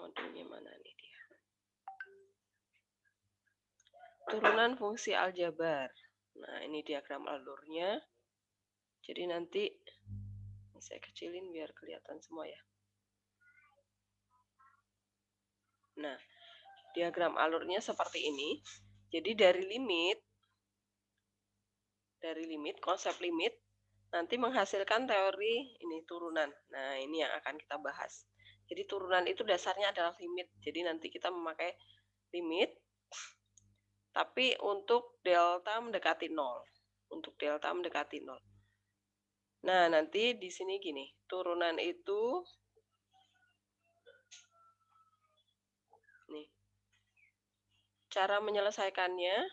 Modulnya mana nih dia? Turunan fungsi aljabar. Nah, ini diagram alurnya. Jadi nanti saya kecilin biar kelihatan semua ya. Nah, diagram alurnya seperti ini. Jadi dari limit, konsep limit, nanti menghasilkan teori ini turunan. Nah, ini yang akan kita bahas. Jadi turunan itu dasarnya adalah limit. Jadi nanti kita memakai limit, tapi untuk delta mendekati 0. Untuk delta mendekati 0. Nah, nanti di sini gini, turunan itu, nih, cara menyelesaikannya,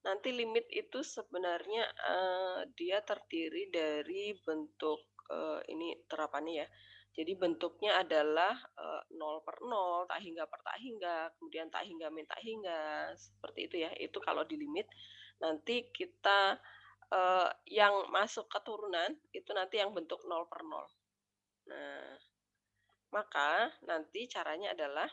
nanti limit itu sebenarnya dia terdiri dari bentuk, ini terapannya ya. Jadi bentuknya adalah 0 per 0, tak hingga per tak hingga, kemudian tak hingga min tak hingga, seperti itu ya. Itu kalau di limit, nanti kita yang masuk ke turunan, itu nanti yang bentuk 0 per 0. Nah, maka nanti caranya adalah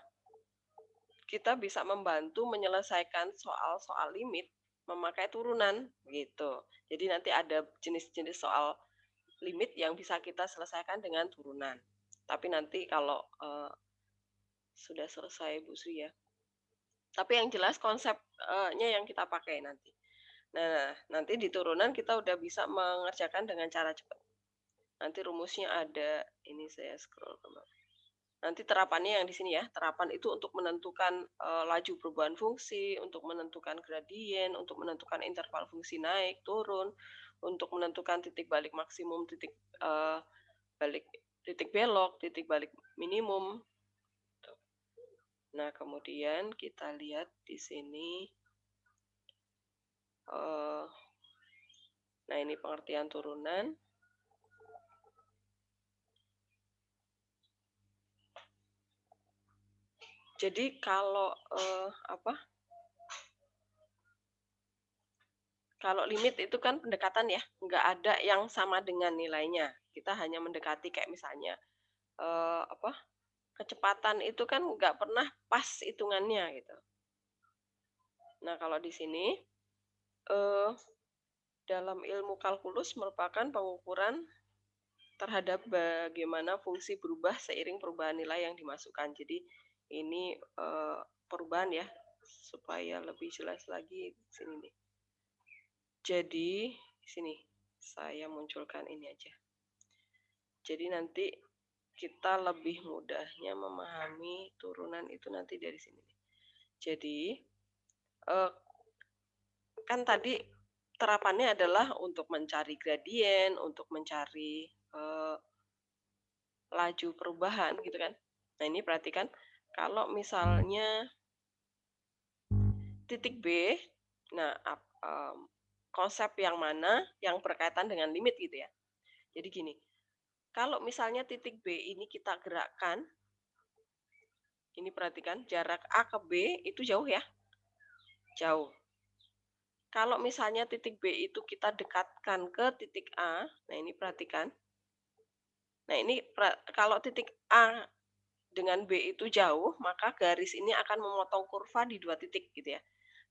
kita bisa membantu menyelesaikan soal-soal limit memakai turunan, gitu. Jadi nanti ada jenis-jenis soal limit yang bisa kita selesaikan dengan turunan. Tapi nanti kalau sudah selesai Bu Sri ya. Tapi yang jelas konsepnya yang kita pakai nanti. Nah, nanti di turunan kita udah bisa mengerjakan dengan cara cepat. Nanti rumusnya ada, ini saya scroll kemana. Nanti terapannya yang di sini ya. Terapan itu untuk menentukan laju perubahan fungsi, untuk menentukan gradien, untuk menentukan interval fungsi naik, turun, untuk menentukan titik balik maksimum, titik belok, titik balik minimum. Nah, kemudian kita lihat di sini. Nah, ini pengertian turunan. Jadi kalau kalau limit itu kan pendekatan ya, nggak ada yang sama dengan nilainya. Kita hanya mendekati kayak misalnya kecepatan itu kan nggak pernah pas hitungannya gitu. Nah, kalau di sini dalam ilmu kalkulus merupakan pengukuran terhadap bagaimana fungsi berubah seiring perubahan nilai yang dimasukkan. Jadi ini perubahan ya, supaya lebih jelas lagi di sini nih. Jadi di sini saya munculkan ini aja. Jadi nanti kita lebih mudahnya memahami turunan itu nanti dari sini. Jadi kan tadi terapannya adalah untuk mencari gradien, untuk mencari laju perubahan gitu kan. Nah, ini perhatikan kalau misalnya titik B, nah konsep yang mana yang berkaitan dengan limit gitu ya. Jadi gini, kalau misalnya titik B ini kita gerakkan, ini perhatikan jarak A ke B itu jauh ya, jauh. Kalau misalnya titik B itu kita dekatkan ke titik A, nah ini perhatikan. Nah ini kalau titik A dengan B itu jauh, maka garis ini akan memotong kurva di dua titik gitu ya.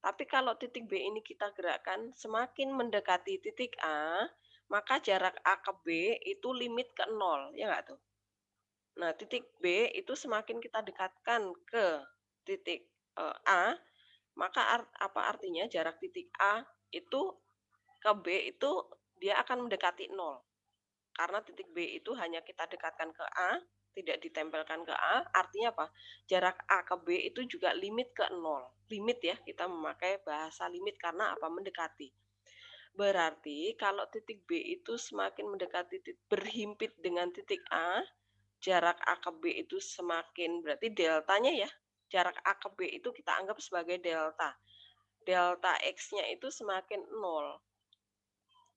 Tapi kalau titik B ini kita gerakkan semakin mendekati titik A, maka jarak A ke B itu limit ke 0, ya nggak tuh? Nah, titik B itu semakin kita dekatkan ke titik A, maka apa artinya jarak titik A itu ke B itu dia akan mendekati 0. Karena titik B itu hanya kita dekatkan ke A, tidak ditempelkan ke A, artinya apa? Jarak A ke B itu juga limit ke 0. Limit ya, kita memakai bahasa limit karena apa? Mendekati. Berarti kalau titik B itu semakin mendekati berhimpit dengan titik A, jarak A ke B itu semakin, berarti deltanya ya, jarak A ke B itu kita anggap sebagai delta. Delta X-nya itu semakin 0.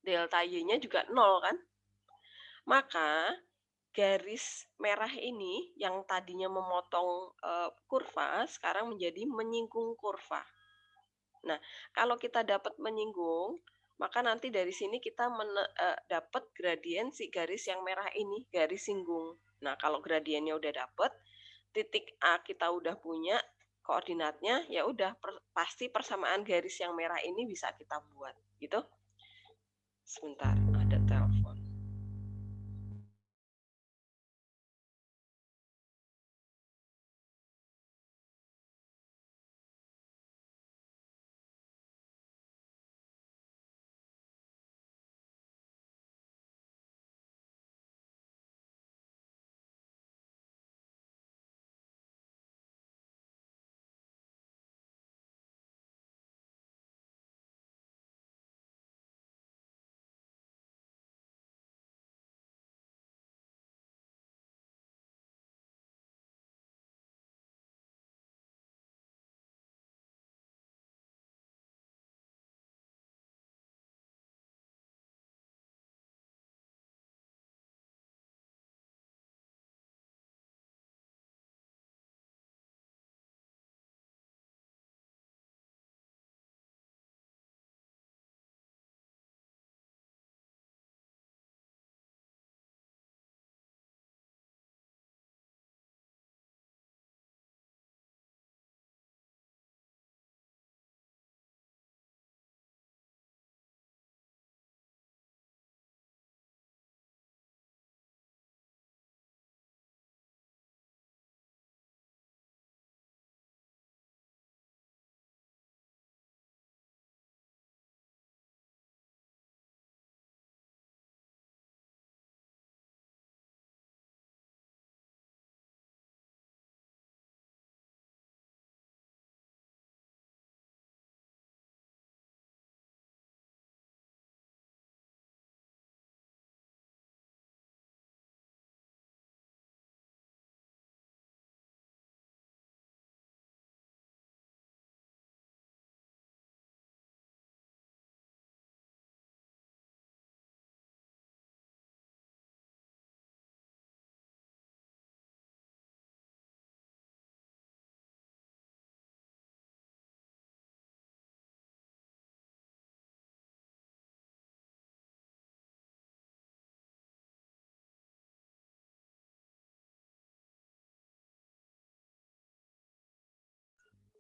Delta Y-nya juga 0 kan? Maka garis merah ini yang tadinya memotong kurva sekarang menjadi menyinggung kurva. Nah, kalau kita dapat menyinggung, maka nanti dari sini kita dapat gradien si garis yang merah ini, garis singgung. Nah, kalau gradiennya udah dapat, titik A kita udah punya koordinatnya, ya udah pasti persamaan garis yang merah ini bisa kita buat, gitu. Sebentar, ada telepon.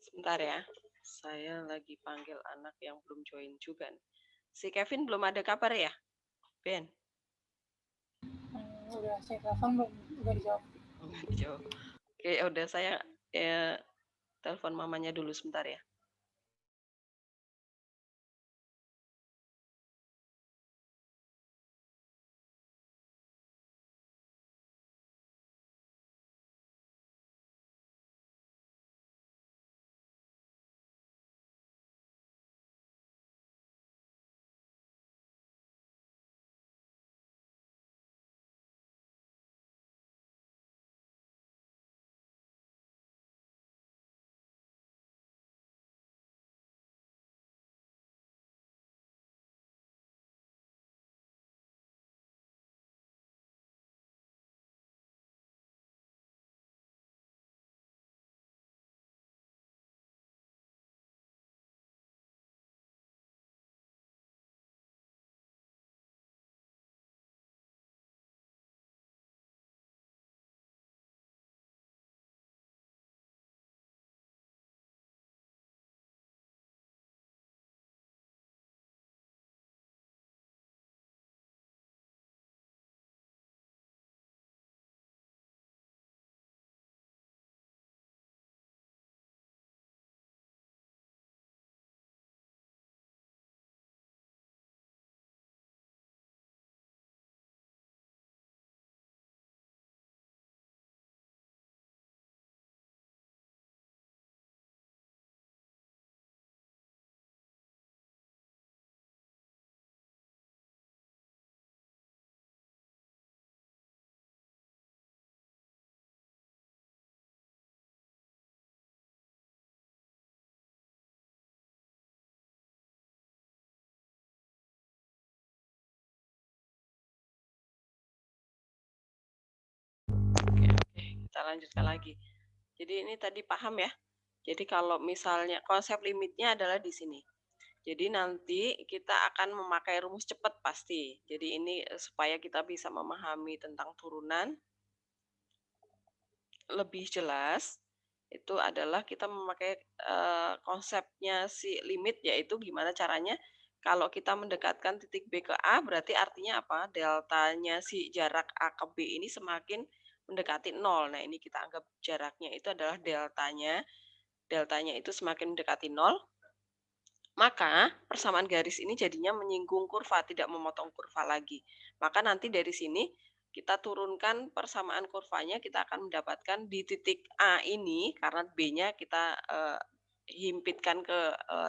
Sebentar ya, saya lagi panggil anak yang belum join juga nih. Si Kevin belum ada kabar ya, Ben? Udah saya telepon belum, udah dijawab. Oh, nggak dijawab. Oke, udah saya telepon mamanya dulu sebentar ya. Oke, kita lanjutkan lagi. Jadi ini tadi paham ya. Jadi kalau misalnya konsep limitnya adalah di sini. Jadi nanti kita akan memakai rumus cepat pasti. Jadi ini supaya kita bisa memahami tentang turunan. lebih jelas, itu adalah kita memakai, konsepnya si limit, yaitu gimana caranya kalau kita mendekatkan titik B ke A, berarti artinya apa? Deltanya si jarak A ke B ini semakin mendekati nol. Nah, ini kita anggap jaraknya itu adalah deltanya. Deltanya itu semakin mendekati nol, maka persamaan garis ini jadinya menyinggung kurva, tidak memotong kurva lagi. Maka nanti dari sini kita turunkan persamaan kurvanya, kita akan mendapatkan di titik A ini, karena B-nya kita himpitkan ke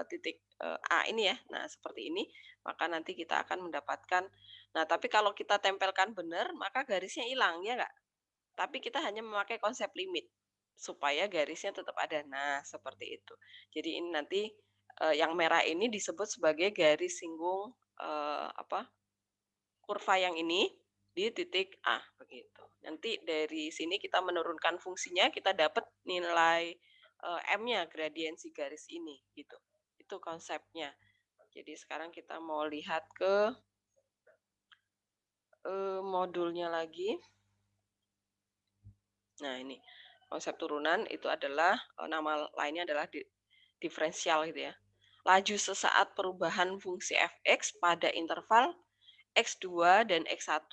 titik A ini ya. Nah, seperti ini, maka nanti kita akan mendapatkan. Nah, tapi kalau kita tempelkan benar, maka garisnya hilang, ya nggak? Tapi kita hanya memakai konsep limit supaya garisnya tetap ada. Nah, seperti itu. Jadi ini nanti yang merah ini disebut sebagai garis singgung apa? Kurva yang ini di titik A begitu. Nanti dari sini kita menurunkan fungsinya, kita dapat nilai M-nya gradiensi garis ini gitu. Itu konsepnya. Jadi sekarang kita mau lihat ke modulnya lagi. Nah, ini konsep turunan itu adalah nama lainnya adalah diferensial gitu ya. Laju sesaat perubahan fungsi fx pada interval x2 dan x1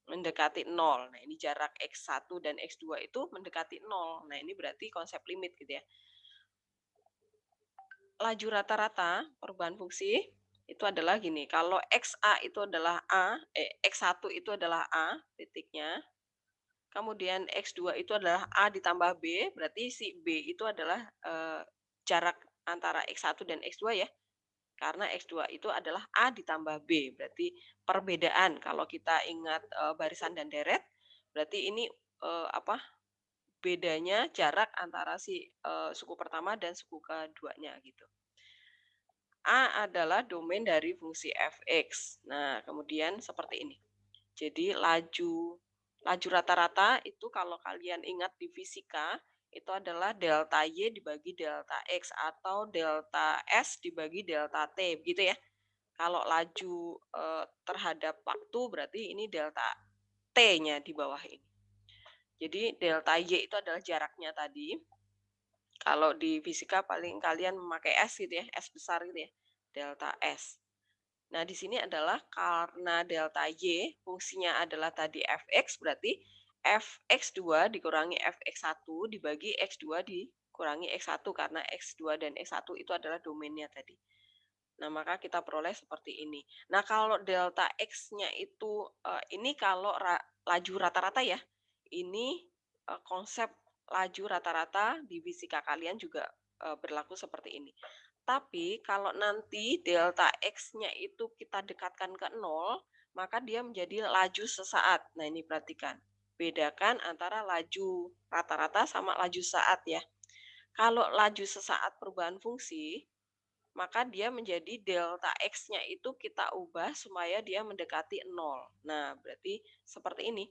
mendekati 0. Nah, ini jarak x1 dan x2 itu mendekati 0. Nah, ini berarti konsep limit gitu ya. Laju rata-rata perubahan fungsi itu adalah gini, kalau xa itu adalah A, x1 itu adalah A titiknya, kemudian X2 itu adalah A ditambah B, berarti si B itu adalah jarak antara X1 dan X2 ya. Karena X2 itu adalah A ditambah B, berarti perbedaan kalau kita ingat barisan dan deret, berarti ini apa? Bedanya jarak antara si suku pertama dan suku keduanya gitu. A adalah domain dari fungsi fx. Nah, kemudian seperti ini. Jadi laju rata-rata itu kalau kalian ingat di fisika itu adalah delta Y dibagi delta X atau delta S dibagi delta T begitu ya. Kalau laju terhadap waktu berarti ini delta T-nya di bawah ini. Jadi delta Y itu adalah jaraknya tadi. Kalau di fisika paling kalian memakai S gitu ya, S besar gitu ya. Delta S. Nah, di sini adalah karena delta Y fungsinya adalah tadi fx, berarti fx2 dikurangi fx1 dibagi x2 dikurangi x1 karena x2 dan x1 itu adalah domainnya tadi. Nah, maka kita peroleh seperti ini. Nah, kalau delta x-nya itu ini kalau laju rata-rata ya. Ini konsep laju rata-rata di fisika kalian juga berlaku seperti ini. Tapi kalau nanti delta X-nya itu kita dekatkan ke 0, maka dia menjadi laju sesaat. Nah, ini perhatikan. Bedakan antara laju rata-rata sama laju saat ya. Kalau laju sesaat perubahan fungsi, maka dia menjadi delta X-nya itu kita ubah supaya dia mendekati 0. Nah, berarti seperti ini.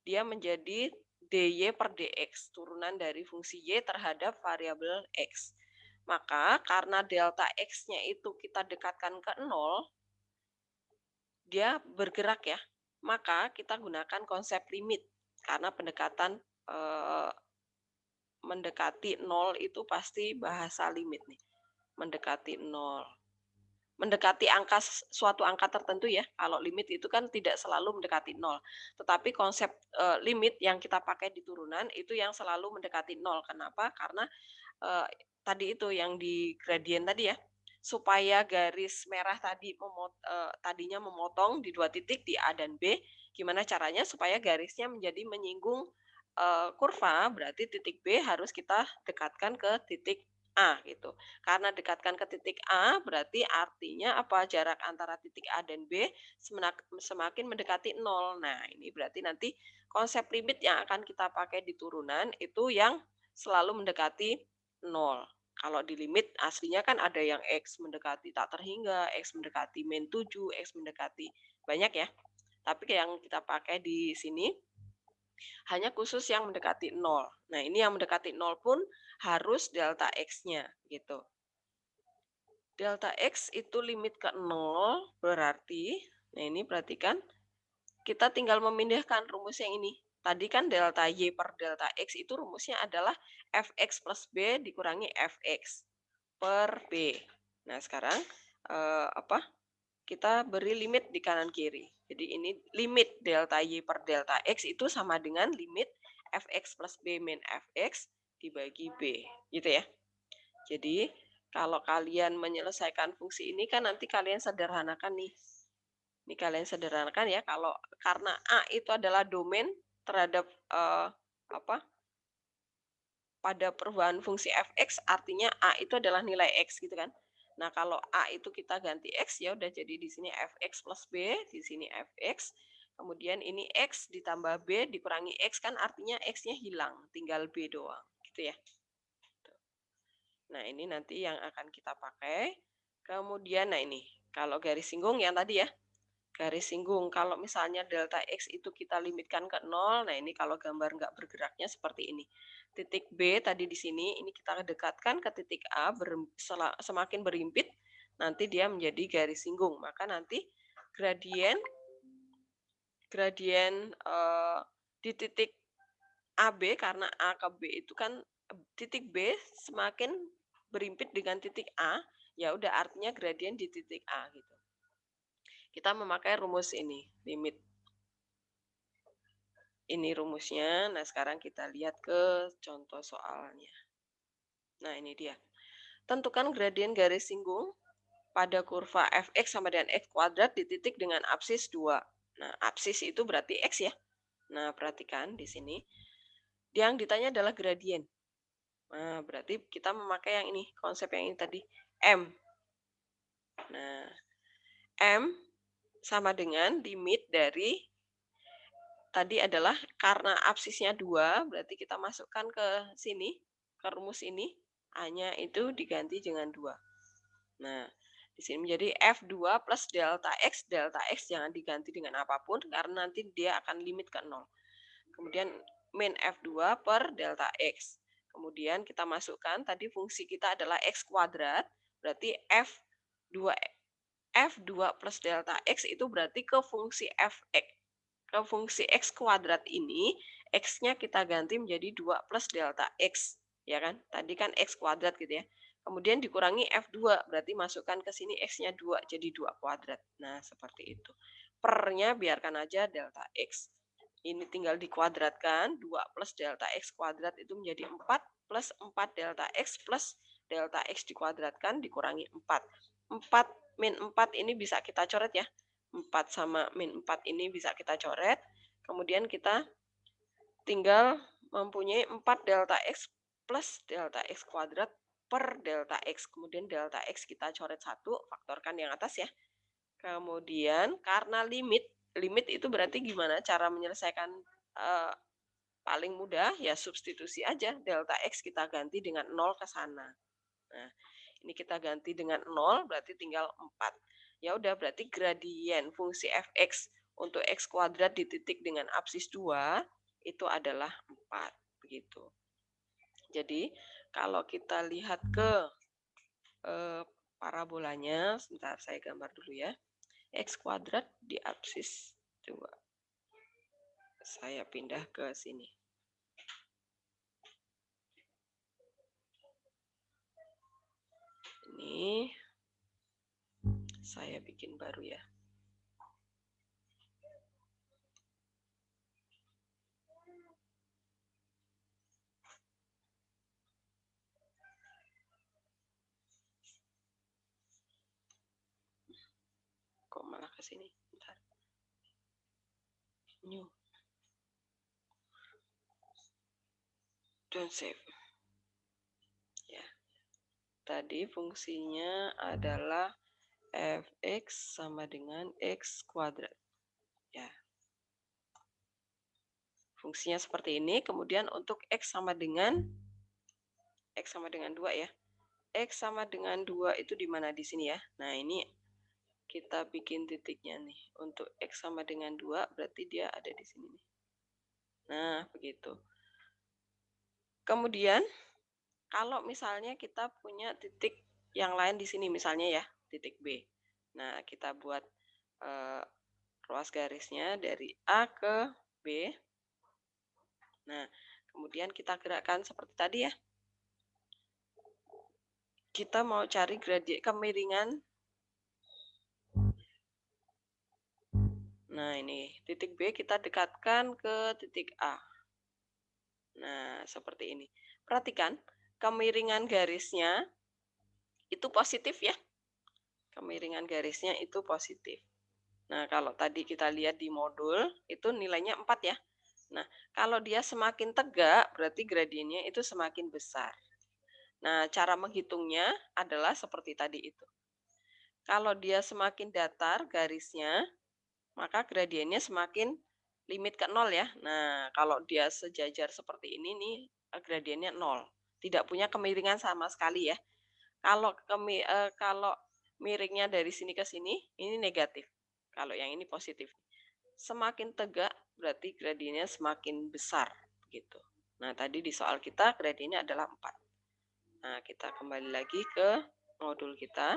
Dia menjadi dy per dx, turunan dari fungsi y terhadap variabel x. Maka karena delta X-nya itu kita dekatkan ke 0, dia bergerak ya. Maka kita gunakan konsep limit. Karena pendekatan mendekati 0 itu pasti bahasa limit nih. Mendekati 0. Mendekati suatu angka tertentu ya. Kalau limit itu kan tidak selalu mendekati 0. Tetapi konsep limit yang kita pakai di turunan itu yang selalu mendekati 0. Kenapa? Karena tadi itu yang di gradien tadi ya, supaya garis merah tadi tadinya memotong di dua titik di A dan B, gimana caranya supaya garisnya menjadi menyinggung kurva, berarti titik B harus kita dekatkan ke titik A gitu. Karena dekatkan ke titik A berarti artinya apa? Jarak antara titik A dan B semakin mendekati 0. Nah, ini berarti nanti konsep limit yang akan kita pakai di turunan itu yang selalu mendekati 0. Kalau di limit aslinya kan ada yang X mendekati tak terhingga, X mendekati min 7, X mendekati banyak ya. Tapi yang kita pakai di sini hanya khusus yang mendekati 0. Nah, ini yang mendekati 0 pun harus delta X-nya gitu. Delta X itu limit ke 0 berarti, nah ini perhatikan, kita tinggal memindahkan rumus yang ini. tadi kan delta Y per delta X itu rumusnya adalah Fx plus B dikurangi Fx per B. Nah, sekarang kita beri limit di kanan kiri. Jadi ini limit delta Y per delta X itu sama dengan limit Fx plus B min Fx dibagi B. Gitu ya. Jadi kalau kalian menyelesaikan fungsi ini kan nanti kalian sederhanakan nih. Ini kalian sederhanakan ya, kalau karena A itu adalah domain terhadap pada perubahan fungsi fx, artinya A itu adalah nilai X gitu kan. Nah, kalau A itu kita ganti X, ya udah jadi di sini Fx plus B, di sini Fx. Kemudian ini X ditambah B dikurangi X kan artinya X-nya hilang, tinggal B doang gitu ya. Nah, ini nanti yang akan kita pakai. Kemudian, nah ini, kalau garis singgung yang tadi ya, garis singgung. Kalau misalnya delta X itu kita limitkan ke 0, nah ini kalau gambar nggak bergeraknya seperti ini. Titik B tadi di sini, ini kita dekatkan ke titik A, semakin berhimpit, nanti dia menjadi garis singgung. Maka nanti gradien di titik AB, karena A ke B itu kan titik B semakin berhimpit dengan titik A, ya udah artinya gradien di titik A gitu. Kita memakai rumus ini, limit. Ini rumusnya. Nah, sekarang kita lihat ke contoh soalnya. Nah, ini dia. Tentukan gradien garis singgung pada kurva fx sama dengan x kuadrat di titik dengan absis 2. Nah, absis itu berarti x ya. Nah, perhatikan di sini. Yang ditanya adalah gradien. Nah, berarti kita memakai yang ini, konsep yang ini tadi, M. Nah, M sama dengan limit dari tadi adalah karena absisnya 2, berarti kita masukkan ke sini, ke rumus ini, A-nya itu diganti dengan 2. Nah, di sini menjadi F2 plus delta X jangan diganti dengan apapun, karena nanti dia akan limit ke 0. Kemudian min F2 per delta X. Kemudian kita masukkan, tadi fungsi kita adalah X kuadrat, berarti F2 plus delta X itu berarti ke fungsi Fx. Ke fungsi X kuadrat ini, X-nya kita ganti menjadi 2 plus delta X. Ya kan? Tadi kan X kuadrat gitu ya. Kemudian dikurangi F2, berarti masukkan ke sini X-nya 2, jadi 2 kuadrat. Nah, seperti itu. Per-nya biarkan aja delta X. Ini tinggal dikuadratkan, 2 plus delta X kuadrat itu menjadi 4 plus 4 delta X plus delta X dikuadratkan dikurangi 4. 4 min 4 ini bisa kita coret ya. 4 sama min 4 ini bisa kita coret. Kemudian kita tinggal mempunyai 4 delta X plus delta X kuadrat per delta X. Kemudian delta X kita coret 1, faktorkan yang atas ya. Kemudian karena limit itu berarti gimana cara menyelesaikan paling mudah? Ya substitusi aja. Delta X kita ganti dengan 0 ke sana. Nah, ini kita ganti dengan 0, berarti tinggal 4. Ya udah, berarti gradien fungsi fx untuk x kuadrat di titik dengan absis 2 itu adalah 4. Begitu. Jadi, kalau kita lihat ke parabolanya, sebentar saya gambar dulu ya. X kuadrat di absis 2. Saya pindah ke sini. Ini saya bikin baru ya. Kok malah ke sini? Bentar. New. Don't save. Ya. Tadi fungsinya adalah fx sama dengan x kuadrat. Ya. Fungsinya seperti ini. Kemudian untuk x sama dengan 2 ya. X sama dengan 2 itu di mana di sini ya. Nah, ini kita bikin titiknya nih. Untuk X sama dengan 2 berarti dia ada di sini nih. Nah, begitu. Kemudian, kalau misalnya kita punya titik yang lain di sini, misalnya ya, titik B. Nah, kita buat ruas garisnya dari A ke B. Nah, kemudian kita gerakkan seperti tadi ya. Kita mau cari gradien kemiringan. Nah, ini titik B kita dekatkan ke titik A. Nah, seperti ini. Perhatikan, kemiringan garisnya itu positif ya. Kemiringan garisnya itu positif. Nah, kalau tadi kita lihat di modul, itu nilainya 4 ya. Nah, kalau dia semakin tegak, berarti gradiennya itu semakin besar. Nah, cara menghitungnya adalah seperti tadi itu. Kalau dia semakin datar garisnya, maka gradiennya semakin limit ke 0 ya. Nah, kalau dia sejajar seperti ini nih, gradiennya 0. Tidak punya kemiringan sama sekali ya. Kalau miringnya dari sini ke sini, ini negatif. Kalau yang ini positif. Semakin tegak, berarti gradiennya semakin besar. Gitu. Nah, tadi di soal kita gradiennya adalah 4. Nah, kita kembali lagi ke modul kita.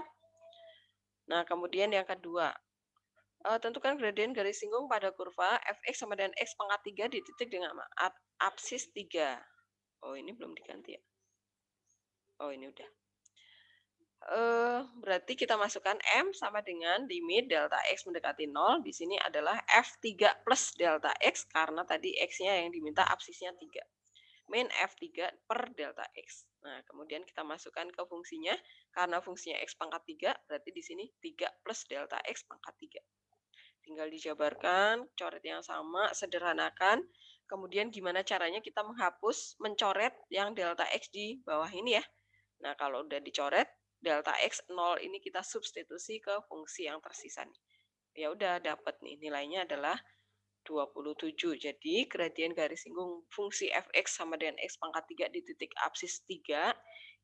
Nah, kemudian yang kedua, tentukan gradien garis singgung pada kurva fx sama dengan x pangkat 3 di titik dengan absis 3. Oh, ini belum diganti ya? Oh, ini udah. Berarti kita masukkan M sama dengan limit delta X mendekati 0. Di sini adalah F3 plus delta X karena tadi X-nya yang diminta absisnya 3. Min F3 per delta X. Nah, kemudian kita masukkan ke fungsinya. Karena fungsinya X pangkat 3, berarti di sini 3 plus delta X pangkat 3. Tinggal dijabarkan, coret yang sama, sederhanakan. Kemudian gimana caranya kita mencoret yang delta X di bawah ini ya. Nah, kalau udah dicoret, delta X 0 ini kita substitusi ke fungsi yang tersisa nih. Ya udah dapat nih nilainya adalah 27. Jadi gradien garis singgung fungsi fx sama dengan x pangkat 3 di titik absis 3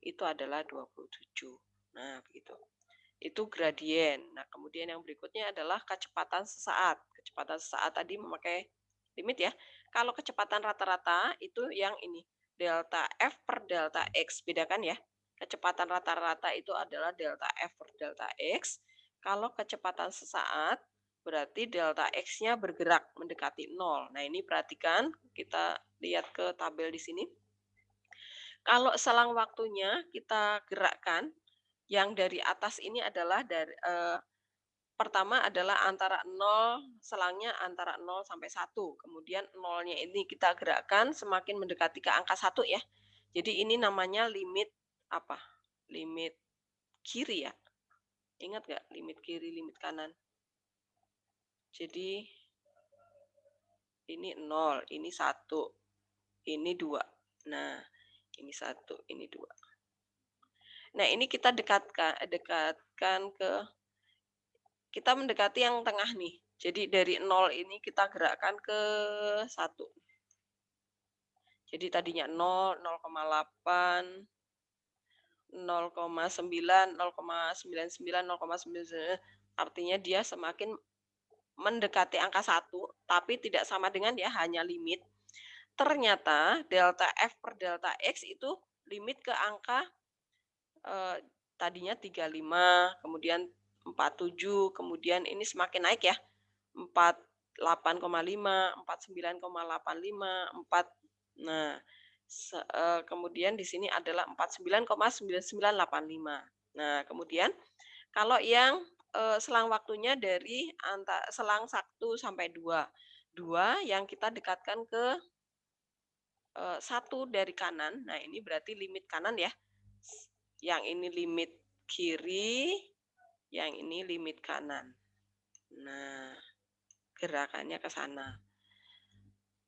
itu adalah 27. Nah, begitu. Itu gradien. Nah, kemudian yang berikutnya adalah kecepatan sesaat. Kecepatan sesaat tadi memakai limit ya. Kalau kecepatan rata-rata itu yang ini, delta F per delta X. Bedakan ya. Kecepatan rata-rata itu adalah delta F per delta X. Kalau kecepatan sesaat berarti delta X-nya bergerak mendekati 0. Nah, ini perhatikan, kita lihat ke tabel di sini. Kalau selang waktunya kita gerakkan, yang dari atas ini adalah pertama adalah antara 0, selangnya antara 0 sampai 1. Kemudian 0-nya ini kita gerakkan semakin mendekati ke angka 1 ya. Jadi ini namanya limit apa? Limit kiri ya. Ingat nggak limit kiri, limit kanan? Jadi ini 0, ini 1, ini 2. Nah, ini 1, ini 2. Nah, ini kita dekatkan kita mendekati yang tengah nih. Jadi dari 0 ini kita gerakkan ke 1. Jadi tadinya 0, 0,8, 0,9, 0,99, 0,99. Artinya dia semakin mendekati angka 1, tapi tidak sama dengan ya hanya limit. Ternyata delta F per delta X itu limit ke angka tadinya 35, kemudian 47, kemudian ini semakin naik ya. 48,5, 49,85, 4. Nah, kemudian di sini adalah 49,9985. Nah, kemudian kalau yang selang waktunya dari selang 1 sampai 2. 2 yang kita dekatkan ke 1 dari kanan. Nah, ini berarti limit kanan ya. Yang ini limit kiri, yang ini limit kanan. Nah, gerakannya ke sana.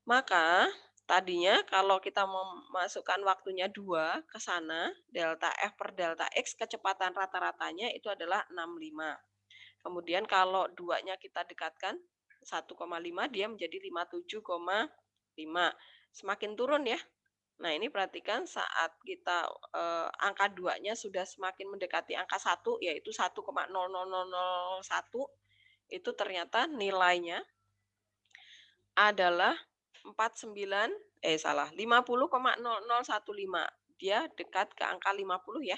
Maka tadinya kalau kita memasukkan waktunya 2 ke sana, delta F per delta X kecepatan rata-ratanya itu adalah 65. Kemudian kalau 2-nya kita dekatkan 1,5 dia menjadi 57,5. Semakin turun ya. Nah, ini perhatikan saat kita angka 2-nya sudah semakin mendekati angka 1 yaitu 1,00001 itu ternyata nilainya adalah 50,0015. Dia dekat ke angka 50 ya.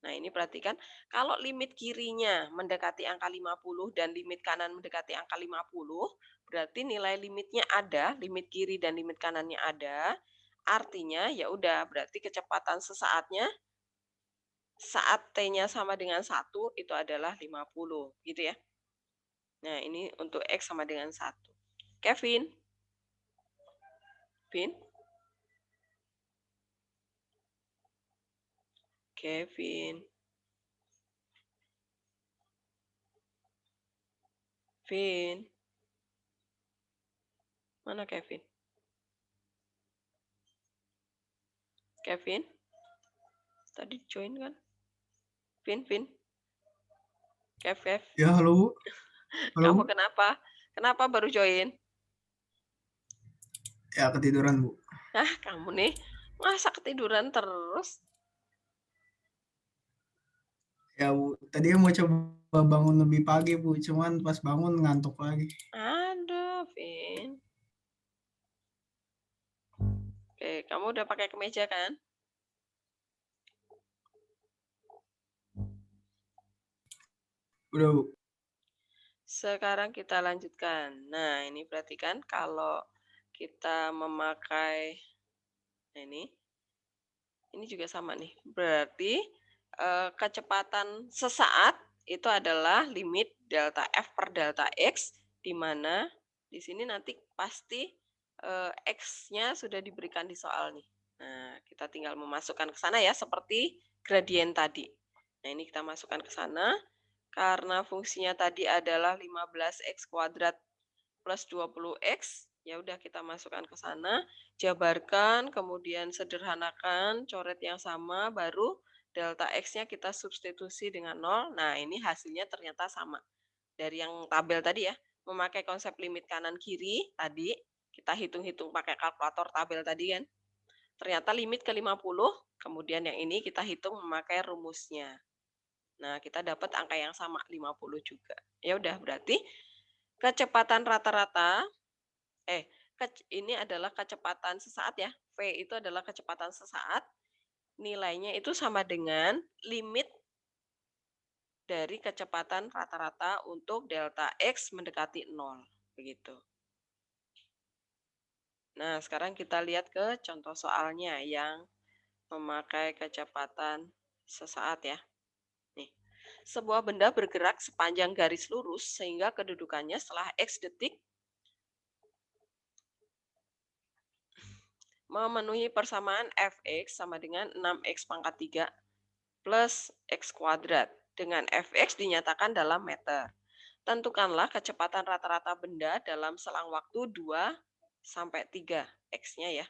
Nah, ini perhatikan kalau limit kirinya mendekati angka 50 dan limit kanan mendekati angka 50, berarti nilai limitnya ada, limit kiri dan limit kanannya ada. Artinya ya udah, berarti kecepatan sesaatnya saat T-nya sama dengan 1 itu adalah 50, gitu ya. Nah, ini untuk X sama dengan 1. Kevin? Vin? Kevin? Vin? Mana Kevin? Kevin? Tadi join kan? Vin? Kev? Ya, halo Bu. Halo Kamu Bu. kenapa? Kenapa baru join? Ya, ketiduran Bu. Ah, kamu nih, masa ketiduran terus? Ya Bu, tadi mau coba bangun lebih pagi Bu, cuman pas bangun ngantuk lagi. Aduh, Vin. Oke, kamu udah pakai kemeja kan? Udah Bu. Sekarang kita lanjutkan. Nah, ini perhatikan kalau kita memakai nah ini juga sama nih. Berarti kecepatan sesaat itu adalah limit delta F per delta X, di mana di sini nanti pasti X-nya sudah diberikan di soal nih. Nah, kita tinggal memasukkan ke sana ya, seperti gradien tadi. Nah, ini kita masukkan ke sana. Karena fungsinya tadi adalah 15x kuadrat plus 20x, ya udah kita masukkan ke sana, jabarkan, kemudian sederhanakan, coret yang sama, baru delta x-nya kita substitusi dengan 0. Nah, ini hasilnya ternyata sama. Dari yang tabel tadi ya, memakai konsep limit kanan kiri tadi, kita hitung-hitung pakai kalkulator tabel tadi kan. Ternyata limit ke 50, kemudian yang ini kita hitung memakai rumusnya. Nah, kita dapat angka yang sama, 50 juga. Ya udah, berarti kecepatan rata-rata ini adalah kecepatan sesaat ya. V itu adalah kecepatan sesaat. Nilainya itu sama dengan limit dari kecepatan rata-rata untuk delta X mendekati 0. Begitu. Nah, sekarang kita lihat ke contoh soalnya yang memakai kecepatan sesaat ya. Nih, sebuah benda bergerak sepanjang garis lurus sehingga kedudukannya setelah X detik memenuhi persamaan Fx sama dengan 6x pangkat 3 plus x kuadrat. Dengan Fx dinyatakan dalam meter. Tentukanlah kecepatan rata-rata benda dalam selang waktu 2 sampai 3 x-nya ya.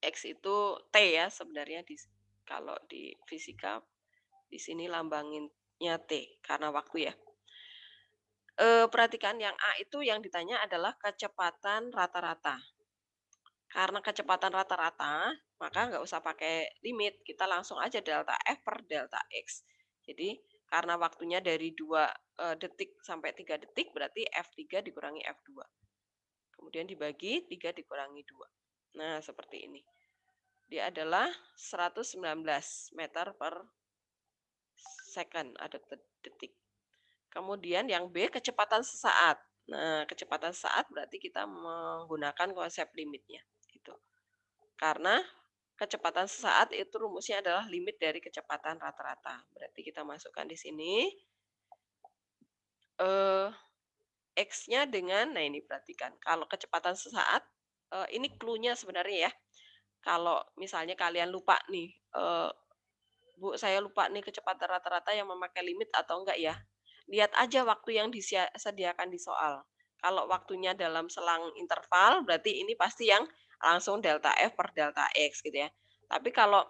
X itu T ya sebenarnya kalau di fisika di sini lambanginnya T karena waktu ya. Perhatikan yang A itu yang ditanya adalah kecepatan rata-rata. Karena kecepatan rata-rata, maka nggak usah pakai limit. Kita langsung aja delta F per delta X. Jadi karena waktunya dari 2 detik sampai 3 detik, berarti F3 dikurangi F2. Kemudian dibagi 3 dikurangi 2. Nah, seperti ini. Dia adalah 119 meter per second, ada detik. Kemudian yang B, kecepatan sesaat. Nah, kecepatan sesaat berarti kita menggunakan konsep limitnya. Gitu. Karena kecepatan sesaat itu rumusnya adalah limit dari kecepatan rata-rata. Berarti kita masukkan di sini X-nya dengan, nah ini perhatikan, kalau kecepatan sesaat, ini clue-nya sebenarnya ya. Kalau misalnya kalian lupa nih, Bu, saya lupa nih kecepatan rata-rata yang memakai limit atau enggak ya. Lihat aja waktu yang disediakan di soal. Kalau waktunya dalam selang interval, berarti ini pasti yang langsung delta F per delta X gitu ya. Tapi kalau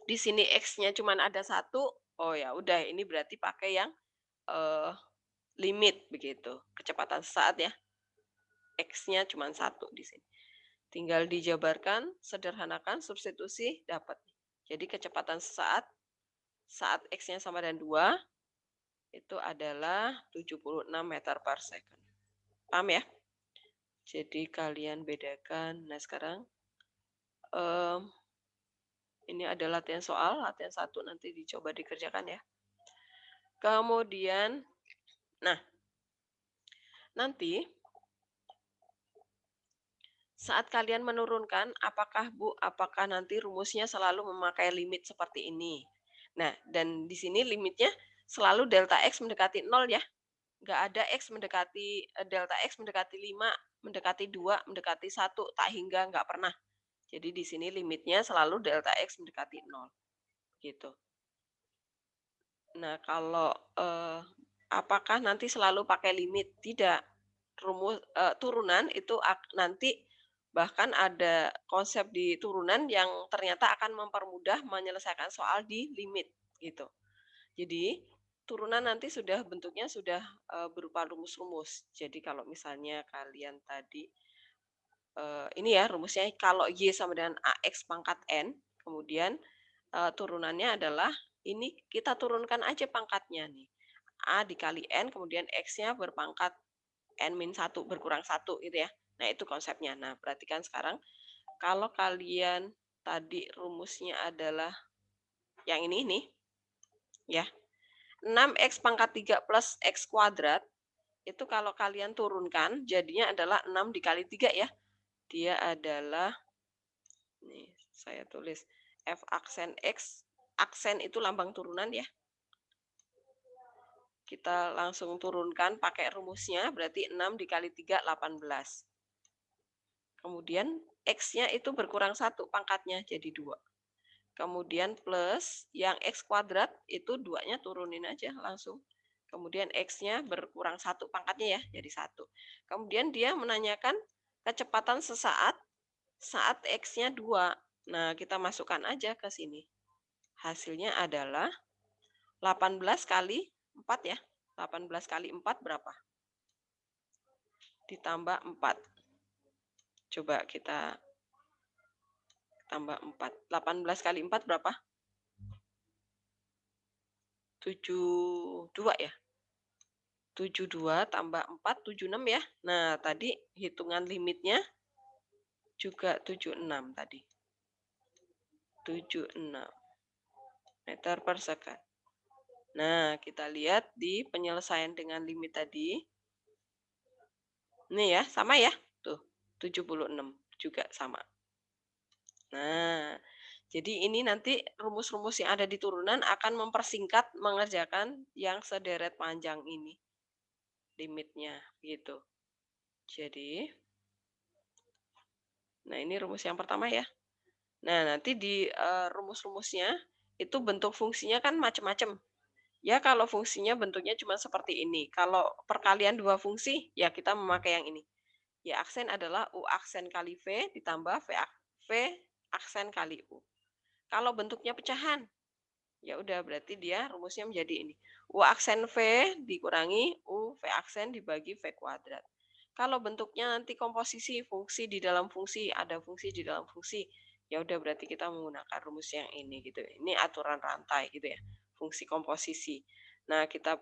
di sini X-nya cuma ada 1, oh ya udah ini berarti pakai yang limit begitu. Kecepatan sesaat ya. X-nya cuma 1 di sini. Tinggal dijabarkan, sederhanakan, substitusi, dapat. Jadi kecepatan sesaat saat X-nya sama dengan 2, itu adalah 76 meter per second. Paham ya? Jadi kalian bedakan. Nah sekarang ini adalah latihan soal, latihan 1 nanti dicoba dikerjakan ya. Kemudian, nah nanti Saat kalian menurunkan, apakah nanti rumusnya selalu memakai limit seperti ini? Nah, dan di sini limitnya selalu delta X mendekati 0 ya. Nggak ada X mendekati, delta X mendekati 5, mendekati 2, mendekati 1, tak hingga, nggak pernah. Jadi di sini limitnya selalu delta X mendekati 0. Gitu. Nah, kalau apakah nanti selalu pakai limit? Tidak. Turunan itu nanti bahkan ada konsep di turunan yang ternyata akan mempermudah menyelesaikan soal di limit gitu. Jadi turunan nanti bentuknya sudah berupa rumus-rumus. Jadi kalau misalnya kalian tadi ini ya rumusnya, kalau Y sama dengan AX pangkat N, kemudian turunannya adalah ini kita turunkan aja pangkatnya nih. A dikali N, kemudian X-nya berpangkat N-1, berkurang 1 gitu ya. Nah, itu konsepnya. Nah, perhatikan sekarang, kalau kalian tadi rumusnya adalah yang ini ya. 6X pangkat 3 plus X kuadrat, itu kalau kalian turunkan, jadinya adalah 6 dikali 3 ya. Dia adalah, nih saya tulis, F aksen X, aksen itu lambang turunan ya. Kita langsung turunkan pakai rumusnya, berarti 6 dikali 3, 18. Kemudian X-nya itu berkurang 1 pangkatnya, jadi 2. Kemudian plus yang X kuadrat, itu 2-nya turunin aja langsung. Kemudian X-nya berkurang 1 pangkatnya ya, jadi 1. Kemudian dia menanyakan kecepatan sesaat saat X-nya 2. Nah, kita masukkan aja ke sini. Hasilnya adalah 18 kali 4 ya. 18 kali 4 berapa? Ditambah 4. Coba kita tambah 4. 18 kali 4 berapa? 72 ya? 72 tambah 4, 76 ya. Nah, tadi hitungan limitnya juga 76 tadi. 76 meter per second. Nah, kita lihat di penyelesaian dengan limit tadi. Ini ya, sama ya. Tuh, 76 juga sama. Nah, jadi ini nanti rumus-rumus yang ada di turunan akan mempersingkat mengerjakan yang sederet panjang ini. Limitnya, gitu. Jadi, nah ini rumus yang pertama ya. Nah, nanti di rumus-rumusnya itu bentuk fungsinya kan macam-macam. Ya, kalau fungsinya bentuknya cuma seperti ini. Kalau perkalian dua fungsi, ya kita memakai yang ini. Ya, aksen adalah U aksen kali V ditambah V aksen kali U. Kalau bentuknya pecahan, ya udah berarti dia rumusnya menjadi ini. U aksen V dikurangi U V aksen dibagi V kuadrat. Kalau bentuknya nanti komposisi fungsi di dalam fungsi, ada fungsi di dalam fungsi, ya udah berarti kita menggunakan rumus yang ini gitu. Ini aturan rantai gitu ya, fungsi komposisi. Nah, kita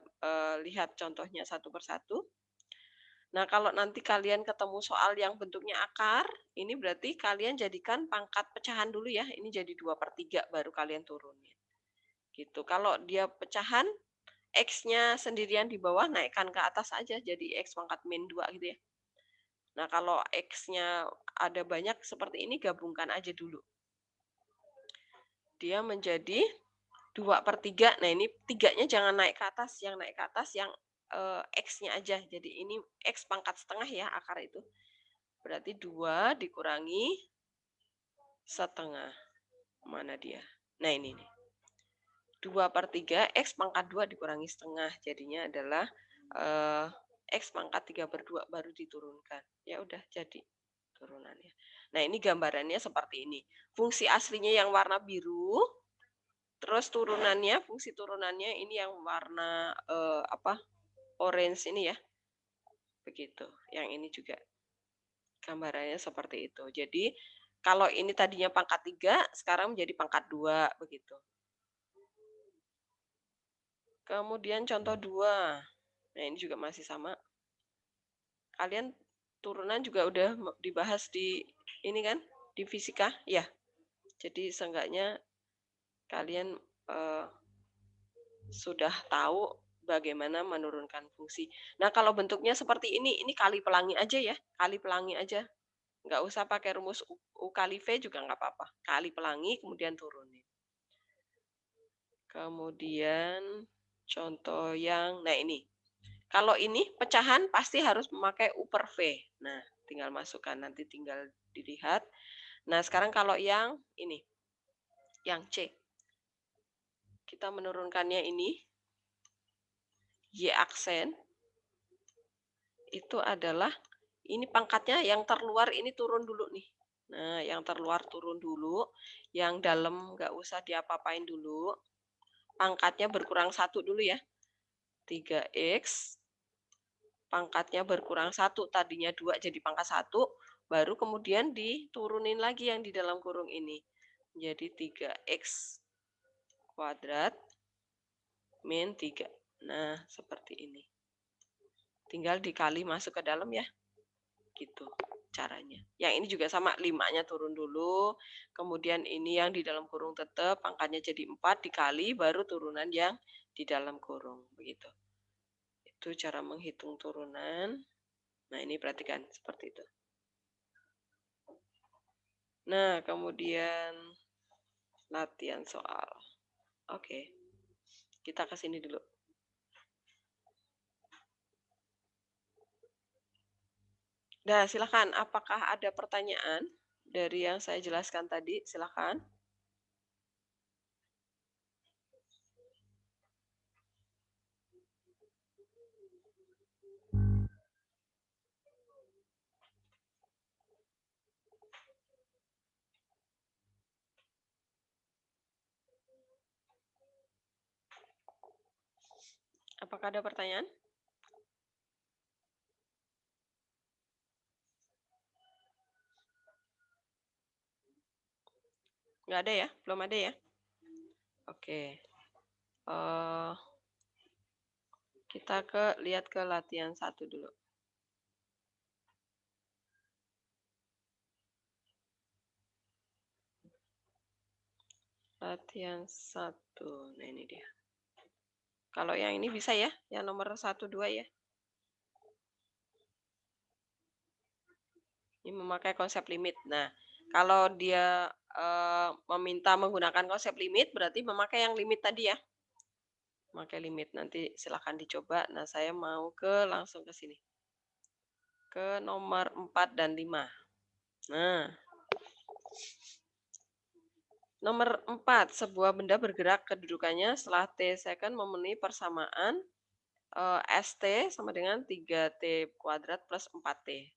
lihat contohnya satu persatu. Nah, kalau nanti kalian ketemu soal yang bentuknya akar, ini berarti kalian jadikan pangkat pecahan dulu ya. Ini jadi 2/3 baru kalian turunin. Gitu. Kalau dia pecahan, X-nya sendirian di bawah, naikkan ke atas aja jadi X pangkat min 2 gitu ya. Nah, kalau X-nya ada banyak seperti ini, gabungkan aja dulu. Dia menjadi 2/3. Nah, ini 3-nya jangan naik ke atas. Yang naik ke atas yang X-nya aja. Jadi ini X pangkat setengah ya akar itu. Berarti 2 dikurangi setengah. Mana dia? Nah, ini nih. 2/3 X pangkat 2 dikurangi setengah. Jadinya adalah X pangkat 3/2 baru diturunkan. Ya udah jadi turunannya. Nah, ini gambarannya seperti ini. Fungsi aslinya yang warna biru, terus turunannya, fungsi turunannya ini yang warna orange ini ya. Begitu. Yang ini juga gambarannya seperti itu. Jadi, kalau ini tadinya pangkat 3, sekarang menjadi pangkat 2 begitu. Kemudian contoh 2. Nah, ini juga masih sama. Kalian turunan juga udah dibahas di ini kan, di fisika, ya. Jadi seenggaknya kalian sudah tahu bagaimana menurunkan fungsi. Nah, kalau bentuknya seperti ini kali pelangi aja ya, kali pelangi aja. Nggak usah pakai rumus U kali V juga nggak apa-apa. Kali pelangi, kemudian turunin. Kemudian contoh yang, nah ini. Kalau ini pecahan pasti harus memakai U per V. Nah, tinggal masukkan, nanti tinggal dilihat. Nah, sekarang kalau yang ini, yang C. Kita menurunkannya ini, Y aksen, itu adalah, ini pangkatnya yang terluar ini turun dulu nih. Nah, yang terluar turun dulu, yang dalam nggak usah diapa-apain dulu. Pangkatnya berkurang 1 dulu ya. 3X, pangkatnya berkurang 1, tadinya 2 jadi pangkat 1, baru kemudian diturunin lagi yang di dalam kurung ini. Jadi 3X kuadrat min 3. Nah, seperti ini. Tinggal dikali masuk ke dalam ya. Gitu caranya. Yang ini juga sama, 5-nya turun dulu, kemudian ini yang di dalam kurung tetap, pangkatnya jadi 4 dikali, baru turunan yang di dalam kurung. Begitu. Itu cara menghitung turunan. Nah, ini perhatikan seperti itu. Nah, kemudian latihan soal. Oke. Kita ke sini dulu. Nah, silakan. Apakah ada pertanyaan dari yang saya jelaskan tadi? Silakan. Apakah ada pertanyaan? Nggak ada ya? Belum ada ya? Oke. Kita lihat ke latihan 1 dulu. Latihan 1. Nah, ini dia. Kalau yang ini bisa ya, yang nomor 1, 2 ya. Ini memakai konsep limit. Nah, kalau dia meminta menggunakan konsep limit, berarti memakai yang limit tadi ya. Memakai limit, nanti silahkan dicoba. Nah, saya mau langsung ke sini. Ke nomor 4 dan 5. Nah, nomor 4, sebuah benda bergerak kedudukannya setelah T second memenuhi persamaan ST sama dengan 3T kuadrat plus 4T.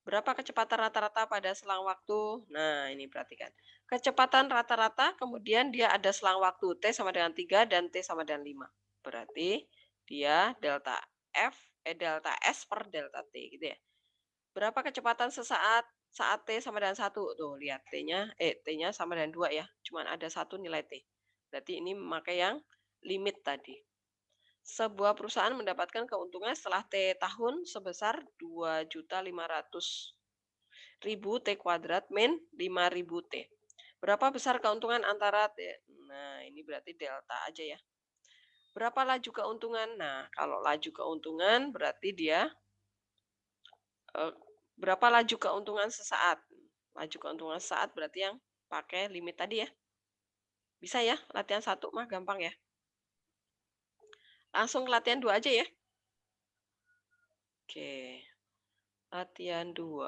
Berapa kecepatan rata-rata pada selang waktu? Nah, ini perhatikan. Kecepatan rata-rata, kemudian dia ada selang waktu. T sama dengan 3 dan T sama dengan 5. Berarti dia delta delta S per delta T gitu ya. Berapa kecepatan sesaat saat T sama dengan 1? Tuh, lihat T-nya sama dengan 2 ya. Cuman ada 1 nilai T. Berarti ini memakai yang limit tadi. Sebuah perusahaan mendapatkan keuntungan setelah T tahun sebesar 2.500.000 T kuadrat min 5.000 T. Berapa besar keuntungan antara T? Nah, ini berarti delta aja ya. Berapa laju keuntungan? Nah, kalau laju keuntungan berarti dia berapa laju keuntungan sesaat? Laju keuntungan sesaat berarti yang pakai limit tadi ya. Bisa ya, latihan 1 mah gampang ya. Langsung ke latihan 2 aja ya. Oke. Latihan 2.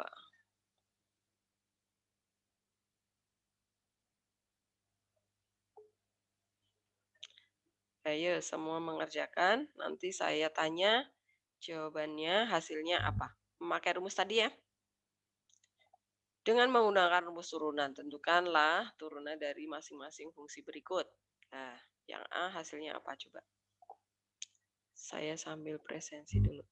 Ayo semua mengerjakan, nanti saya tanya jawabannya, hasilnya apa. Memakai rumus tadi ya. Dengan menggunakan rumus turunan, tentukanlah turunan dari masing-masing fungsi berikut. Nah, yang A hasilnya apa coba? Saya sambil presensi dulu.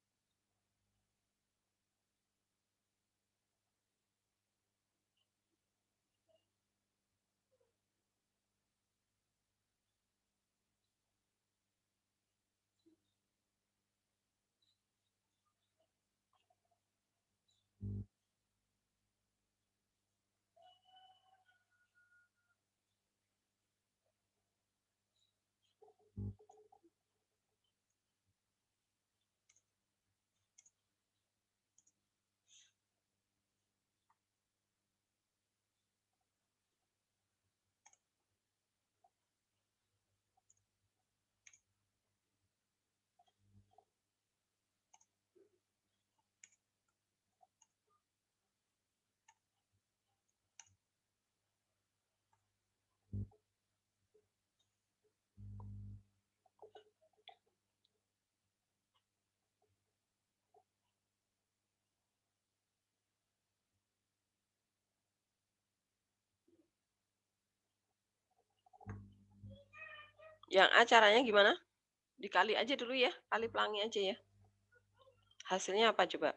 Yang A caranya gimana? Dikali aja dulu ya, kali pelangi aja ya. Hasilnya apa coba?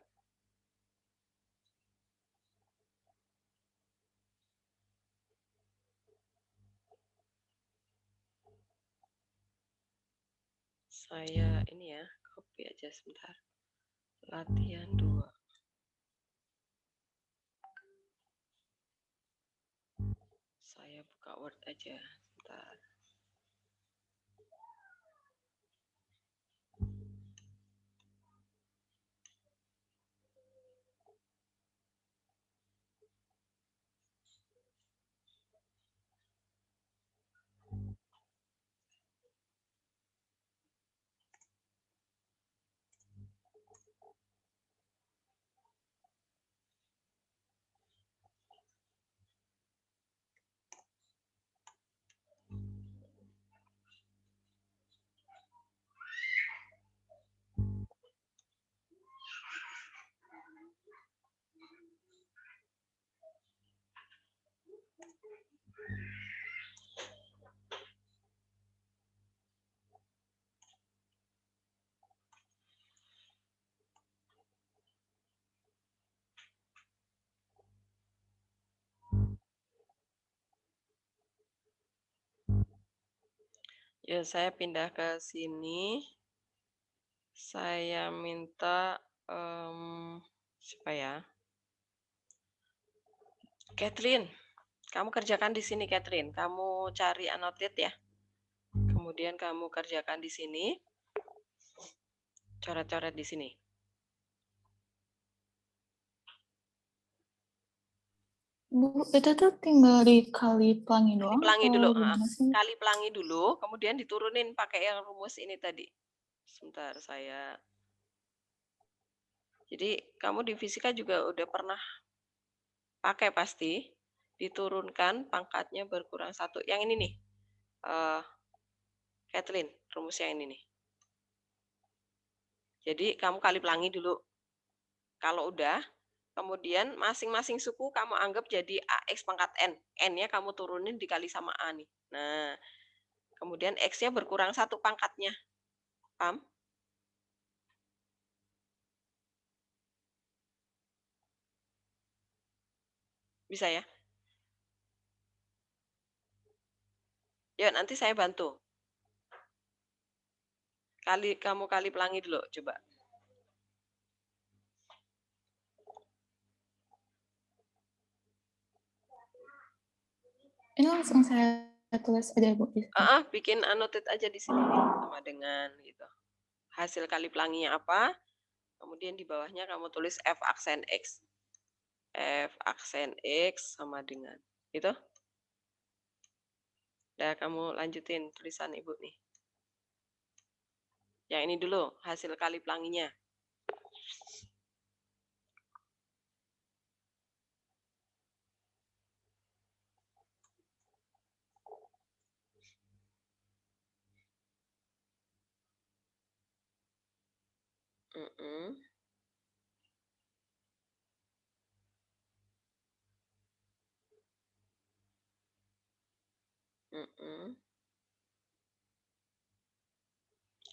Saya ini ya, copy aja sebentar. Latihan 2. Saya buka Word aja sebentar. Ya, saya pindah ke sini. Saya minta siapa ya? Catherine, kamu kerjakan di sini, Catherine. Kamu cari annotate ya. Kemudian kamu kerjakan di sini. Coret-coret di sini. Bu, itu tuh tinggal dikali pelangi doang Pelangi atau dulu. gimana sih? Kali pelangi dulu, kemudian diturunin pakai yang rumus ini tadi. Sebentar saya. Jadi kamu di fisika juga udah pernah pakai pasti. Diturunkan pangkatnya berkurang 1. Yang ini nih. Kathleen, rumus yang ini nih. Jadi kamu kali pelangi dulu. Kalau udah, kemudian masing-masing suku kamu anggap jadi AX pangkat N. N-nya kamu turunin dikali sama A nih. Nah, kemudian X-nya berkurang 1 pangkatnya. Paham? Bisa ya? Ya, nanti saya bantu. Kamu kali pelangi dulu, coba. Ini langsung saya tulis aja, Bu. Bikin annotate aja di sini nih, sama dengan gitu. Hasil kali pelanginya apa? Kemudian di bawahnya kamu tulis F aksen X. F aksen X sama dengan itu. Udah kamu lanjutin tulisan Ibu nih. Yang ini dulu, hasil kali pelanginya.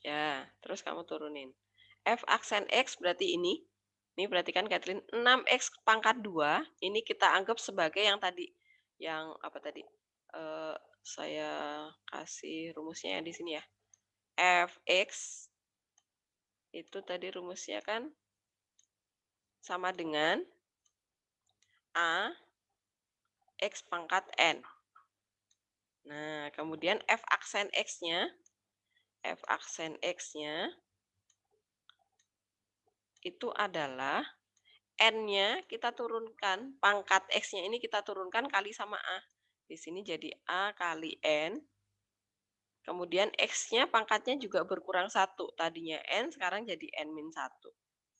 Ya, terus kamu turunin. F aksen X berarti ini. Ini berarti kan Kathleen 6X pangkat 2. Ini kita anggap sebagai yang tadi. Yang apa tadi? Saya kasih rumusnya di sini ya. Fx itu tadi rumusnya kan sama dengan A X pangkat N. Nah, kemudian F aksen X-nya itu adalah N-nya kita turunkan, pangkat X-nya ini kita turunkan kali sama A. Di sini jadi A kali N. Kemudian X-nya pangkatnya juga berkurang 1. Tadinya N, sekarang jadi N-1.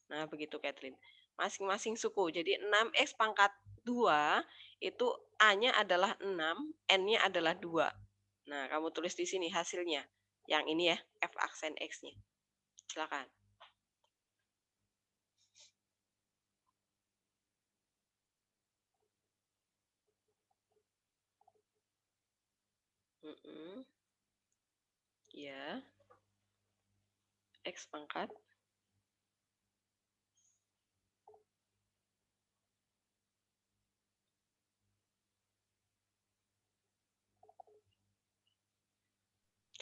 Nah, begitu Kathleen. Masing-masing suku. Jadi 6X pangkat 2, itu A-nya adalah 6, N-nya adalah 2. Nah, kamu tulis di sini hasilnya. Yang ini ya, F aksen X-nya. Silakan. Ya. X pangkat.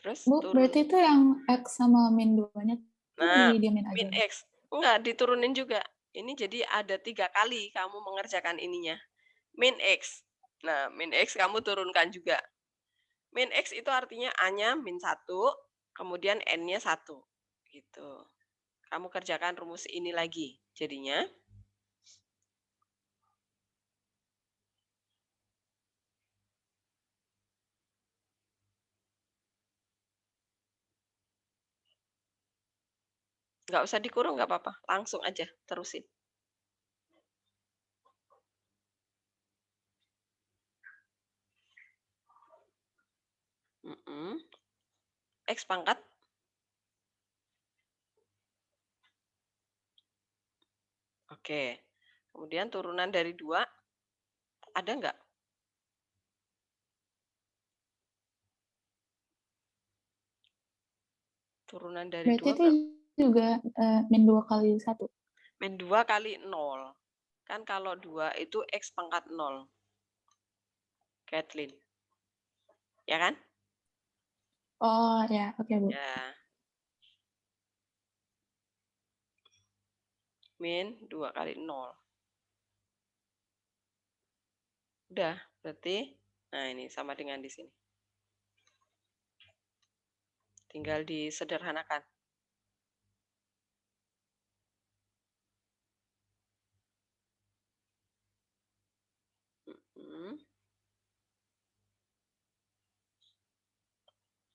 Terus Bu, turun. berarti itu yang X sama min 2-nya tuh Nah, didiamin min aja. X. Enggak, diturunin juga. Ini jadi ada 3 kali kamu mengerjakan ininya. Min X. Nah, min X kamu turunkan juga. Min X itu artinya A-nya min 1, kemudian N-nya 1. Gitu. Kamu kerjakan rumus ini lagi. Jadinya, nggak usah dikurung, nggak apa-apa. Langsung aja, terusin. X pangkat. Oke. Kemudian turunan dari 2, ada nggak? Turunan dari Berarti 2 itu berapa? juga min 2 kali 1. Min 2 kali 0. Kan kalau 2 itu X pangkat 0. Kathleen. Ya kan? Oh ya, oke Bu. Ya. Min 2 kali 0. Udah, berarti, nah ini sama dengan di sini. Tinggal disederhanakan.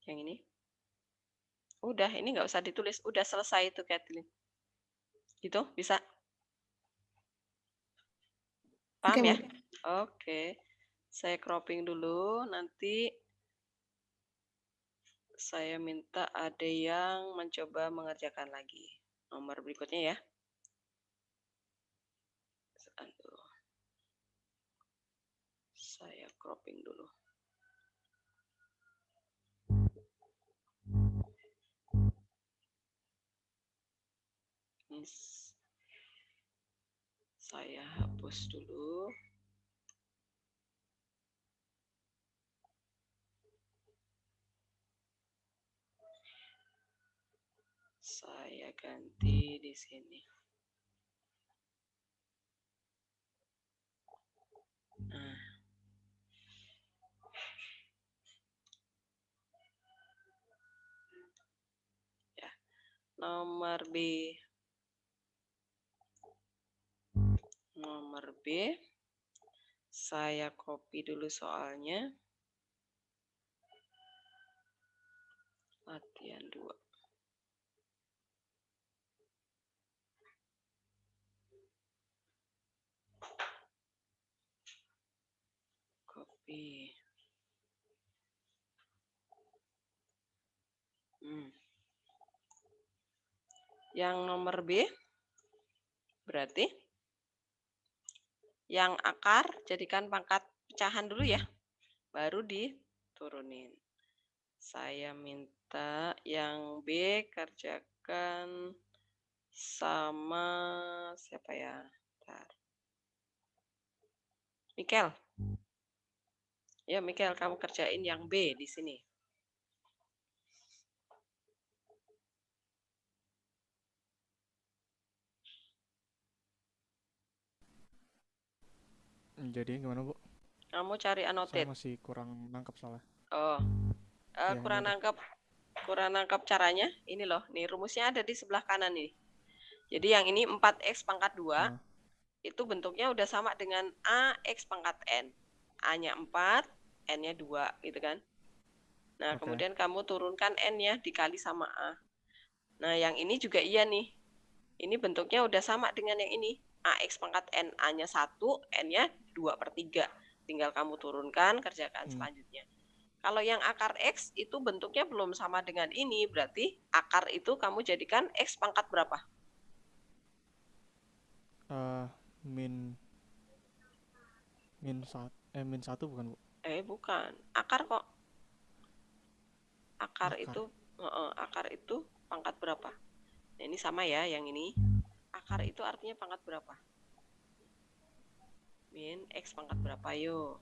Yang ini. Udah, ini nggak usah ditulis. Udah selesai itu, Kathleen. Gitu, bisa? Paham Oke, ya? Bu. Oke. Saya cropping dulu, nanti saya minta ada yang mencoba mengerjakan lagi. Nomor berikutnya ya. Aduh. Saya cropping dulu. Ini saya hapus dulu. Saya ganti di sini. Nah. Ya. Nomor B. Nomor B. Saya copy dulu soalnya. Latihan 2. Copy. Yang nomor B berarti yang akar jadikan pangkat pecahan dulu ya. Baru diturunin. Saya minta yang B kerjakan sama siapa ya? Bentar. Mikel. Ya, Mikel, kamu kerjain yang B di sini. Jadi gimana, Bu? Kamu cari Saya annotate. masih kurang nangkep soalnya. Oh, Ya, kurang ini udah. nangkep caranya. Ini loh, nih rumusnya ada di sebelah kanan nih. Jadi yang ini 4x pangkat 2, itu bentuknya udah sama dengan AX pangkat N. A-nya 4, N-nya 2, gitu kan. Nah, Oke. kemudian kamu turunkan N-nya dikali sama A. Nah, yang ini juga iya nih. Ini bentuknya udah sama dengan yang ini. AX pangkat N, A-nya 1, N-nya 2/3. Tinggal kamu turunkan, kerjakan selanjutnya. Kalau yang akar X itu bentuknya belum sama dengan ini, berarti akar itu kamu jadikan X pangkat berapa? Min 1 bukan, Bu? Bukan. Akar kok. Akar Akar. itu Akar itu pangkat berapa? Nah, ini sama ya, yang ini. Akar itu artinya pangkat berapa? Min X pangkat berapa, yuk?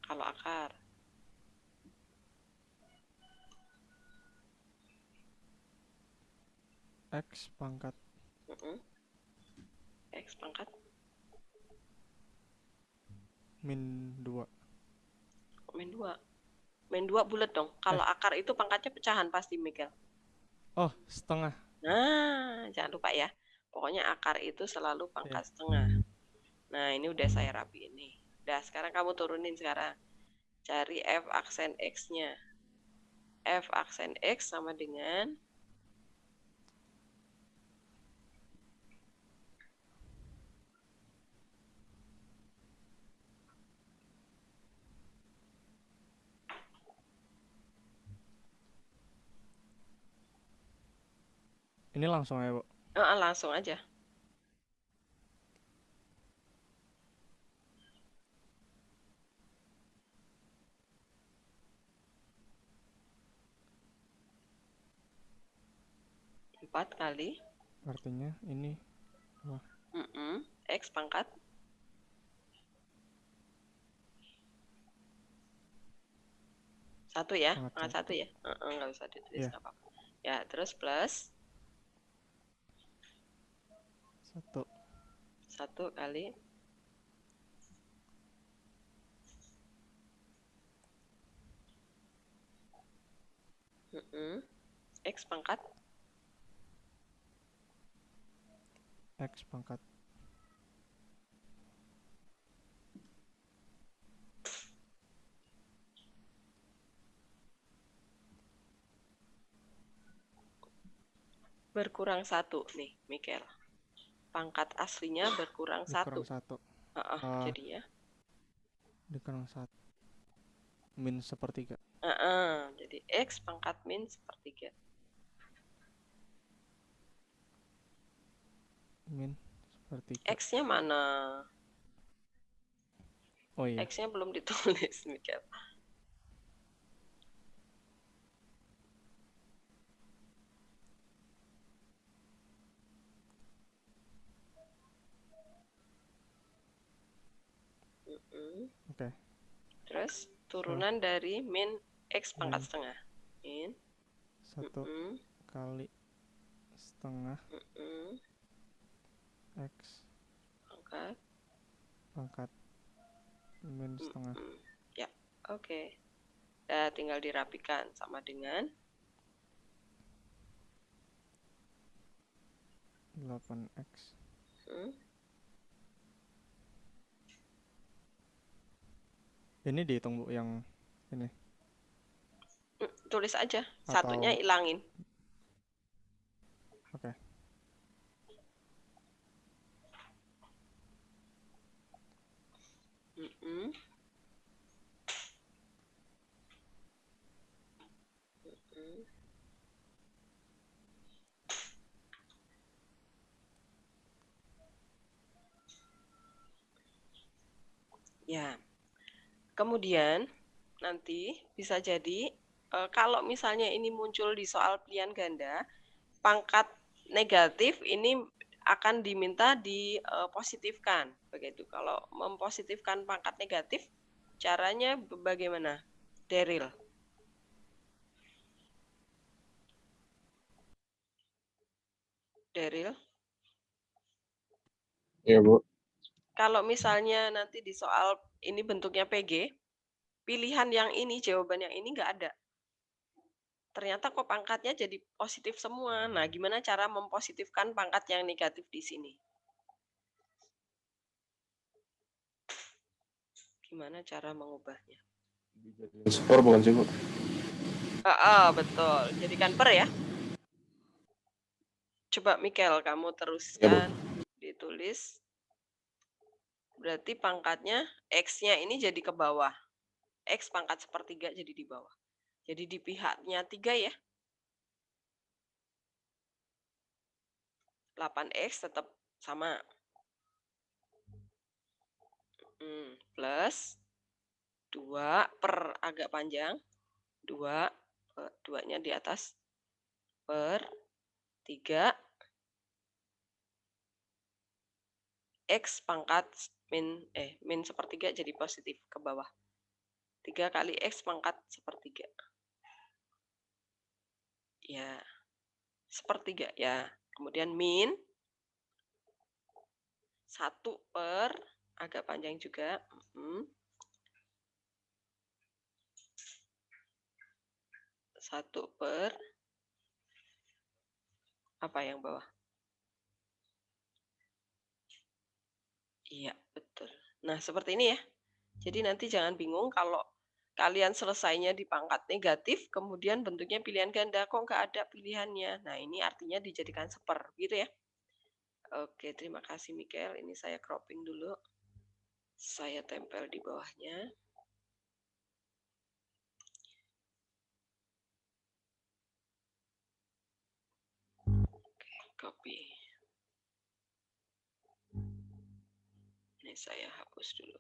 Kalau akar. X pangkat X pangkat min 2. min 2. Min 2 bulat dong. Kalau akar itu pangkatnya pecahan pasti, Miguel. Oh, setengah. Nah, jangan lupa ya. Pokoknya akar itu selalu pangkat setengah. Nah, ini udah saya rapiin nih. Udah, sekarang kamu turunin sekarang. Cari F aksen X-nya. F aksen X sama dengan Ini langsung ya, Bu? langsung aja. Empat kali. Artinya ini X pangkat satu ya, pangkat satu ya. Nggak usah ditulis, nggak apa-apa. Ya, terus plus 1 kali X pangkat X pangkat berkurang 1 nih, Miguel. Pangkat aslinya berkurang 1. Jadinya dikurang 1 min sepertiga. Jadi X pangkat min sepertiga. Min sepertiga. X-nya mana? Oh iya. X-nya belum ditulis, Miguel. Oke. Terus turunan dari min X pangkat setengah. Min 1 kali setengah X pangkat min setengah. Ya, oke. Nah, tinggal dirapikan sama dengan 8X. Ini dihitung, Bu, yang ini. Tulis aja, Atau satunya ilangin. Oke. Ya. Kemudian nanti bisa jadi kalau misalnya ini muncul di soal pilihan ganda, pangkat negatif ini akan diminta dipositifkan. Begitu. Kalau mempositifkan pangkat negatif, caranya bagaimana? Daryl. Daryl. Iya, Bu. Kalau misalnya nanti di soal ini bentuknya PG, pilihan yang ini, jawaban yang ini nggak ada. Ternyata kok pangkatnya jadi positif semua. Nah, gimana cara mempositifkan pangkat yang negatif di sini? Gimana cara mengubahnya? Skor bukan sih, Bu? Betul. Jadikan per ya. Coba Mikel, kamu teruskan. Ditulis. Berarti pangkatnya, X-nya ini jadi ke bawah. X pangkat sepertiga jadi di bawah. Jadi di pihaknya 3 ya. 8X tetap sama. Plus 2 per agak panjang. 2, 2-nya di atas per 3 X pangkat min sepertiga jadi positif ke bawah. 3 kali X pangkat sepertiga. Ya, sepertiga ya. Kemudian min 1 per, agak panjang juga. 1 per, apa yang bawah? Iya, betul. Nah, seperti ini ya. Jadi nanti jangan bingung kalau kalian selesainya di pangkat negatif, kemudian bentuknya pilihan ganda, kok nggak ada pilihannya. Nah, ini artinya dijadikan seper, gitu ya. Oke, terima kasih Mikael. Ini saya cropping dulu. Saya tempel di bawahnya. Oke, copy. Ini saya hapus dulu.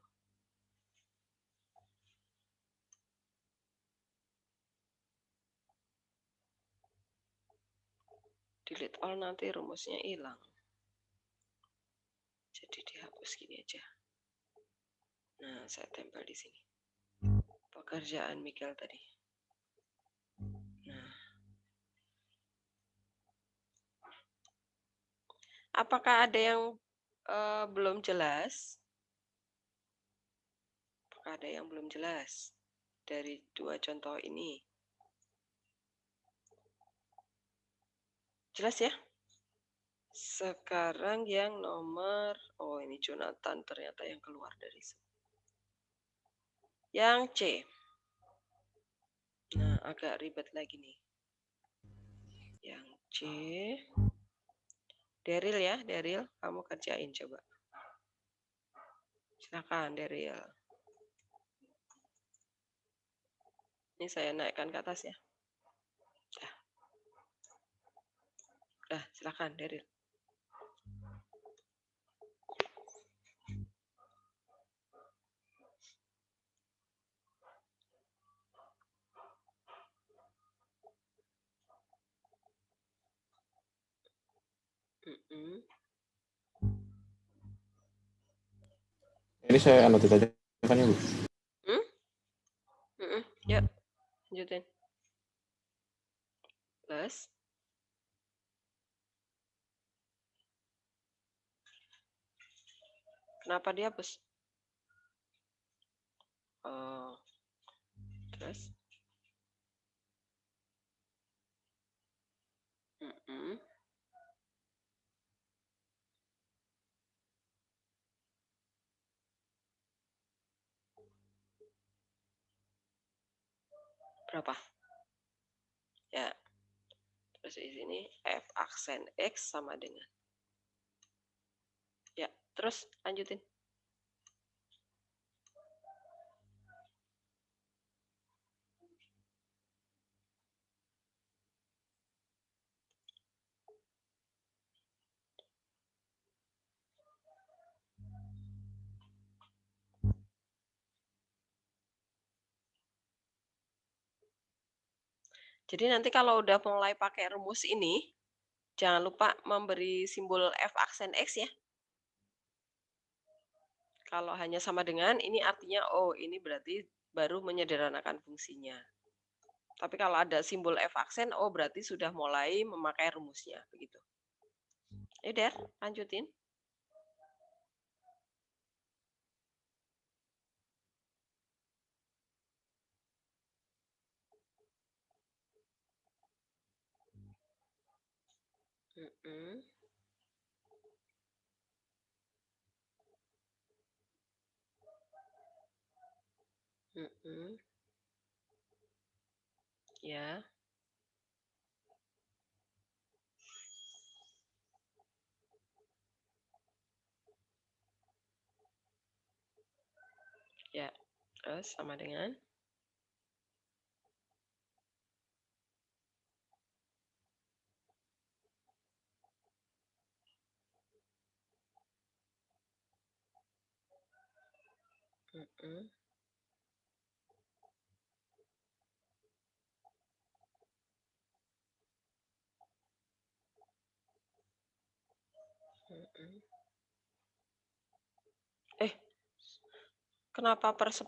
Delete all nanti rumusnya hilang. Jadi dihapus gini aja. Nah, saya tempel di sini. Pekerjaan Mikael tadi. Nah. Apakah ada yang belum jelas? Apakah ada yang belum jelas dari 2 contoh ini? Jelas ya? Sekarang yang nomor, oh ini Jonathan ternyata yang keluar dari yang C. Nah, agak ribet lagi nih. Yang C. Daryl ya, Daryl, kamu kerjain coba. Silakan Daryl. Ini saya naikkan ke atas ya. Dah, silakan Daryl. Ini saya anotit aja kan ya, Bu? Yuk, lanjutin. Plus. Kenapa dihapus? Oh, terus? Berapa? Ya. Terus di sini F aksen X sama dengan. Ya, terus lanjutin. Jadi nanti kalau udah mulai pakai rumus ini, jangan lupa memberi simbol F aksen X ya. Kalau hanya sama dengan, ini artinya, oh ini berarti baru menyederhanakan fungsinya. Tapi kalau ada simbol F aksen, oh berarti sudah mulai memakai rumusnya. Begitu. Der, lanjutin. Ya. Ya. Terus sama dengan. Mm-mm. Kenapa per 10?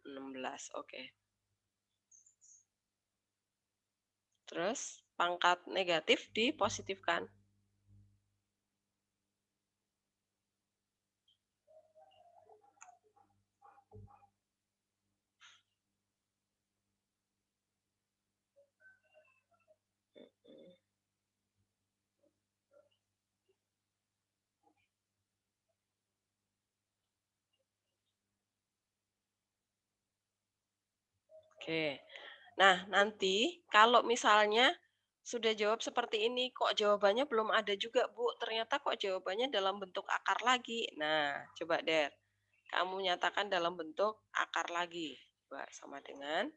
16, oke. Terus pangkat negatif dipositifkan. Oke. Nah, nanti kalau misalnya sudah jawab seperti ini, kok jawabannya belum ada juga, Bu. Ternyata kok jawabannya dalam bentuk akar lagi. Nah, coba Der. Kamu nyatakan dalam bentuk akar lagi. Coba sama dengan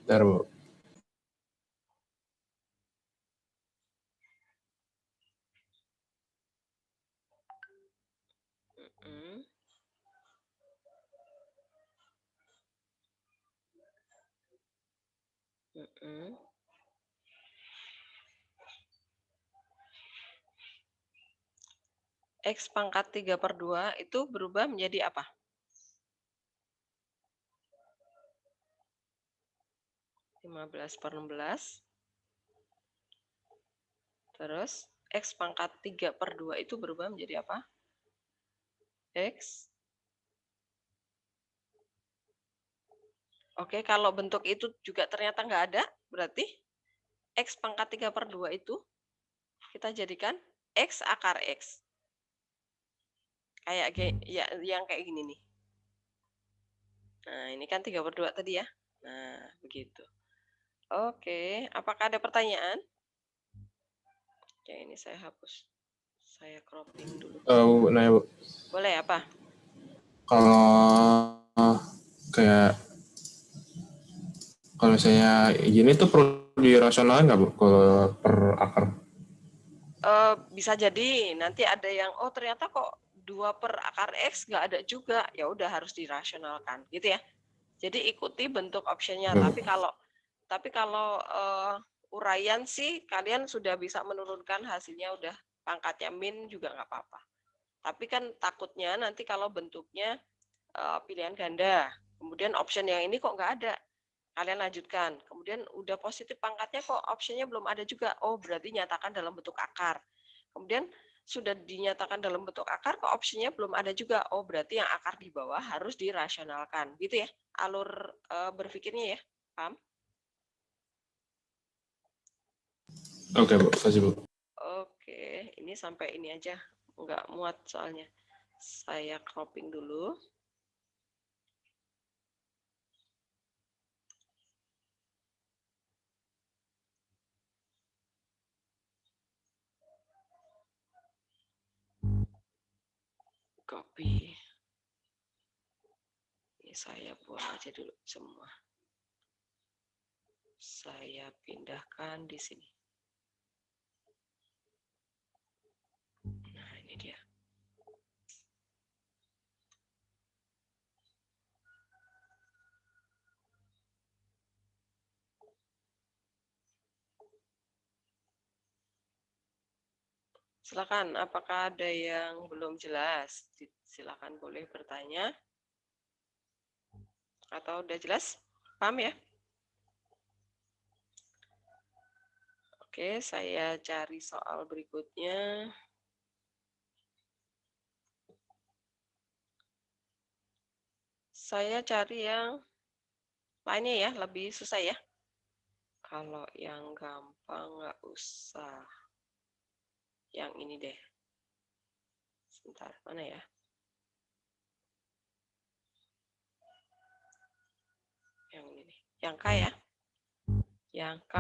Bentar, Bu. mm, mm. X pangkat 3/2 itu berubah menjadi apa? 15/16. Terus X pangkat 3/2 itu berubah menjadi apa? X. Oke, kalau bentuk itu juga ternyata nggak ada, berarti X pangkat 3/2 itu kita jadikan X akar X. Kayak ya, yang kayak gini nih. Nah, ini kan 3/2 tadi ya. Nah, begitu. Oke, apakah ada pertanyaan? Ya, ini saya hapus. Saya cropping dulu. Bu, nanya, Bu. Boleh apa? Kalau kayak kalau misalnya gini tuh perlu dirasionalkan nggak, Bu? Kalau per akar? Bisa jadi nanti ada yang ternyata kok 2 per akar X nggak ada juga. Ya udah harus dirasionalkan gitu ya. Jadi ikuti bentuk optionnya. Oke, Bu. Tapi kalau uraian sih kalian sudah bisa menurunkan hasilnya udah pangkatnya min juga nggak apa-apa. Tapi kan takutnya nanti kalau bentuknya pilihan ganda, kemudian option yang ini kok nggak ada. Kalian lanjutkan. Kemudian udah positif pangkatnya kok optionnya belum ada juga. Oh, berarti nyatakan dalam bentuk akar. Kemudian sudah dinyatakan dalam bentuk akar kok optionnya belum ada juga. Oh, berarti yang akar di bawah harus dirasionalkan. Gitu ya. Alur berpikirnya ya. Paham? Oke, Bu. Kasih, Bu. Oke, ini sampai ini aja. Nggak muat soalnya. Saya cropping dulu. Copy. Ini saya buang aja dulu semua. Saya pindahkan di sini. Nah, ini dia. Silakan, apakah ada yang belum jelas? Silakan boleh bertanya. Atau udah jelas? Paham ya? Oke, saya cari soal berikutnya. Saya cari yang lainnya ya, lebih susah ya. Kalau yang gampang nggak usah. Yang ini deh. Sebentar, mana ya? Yang ini nih. Yang K ya. Yang K.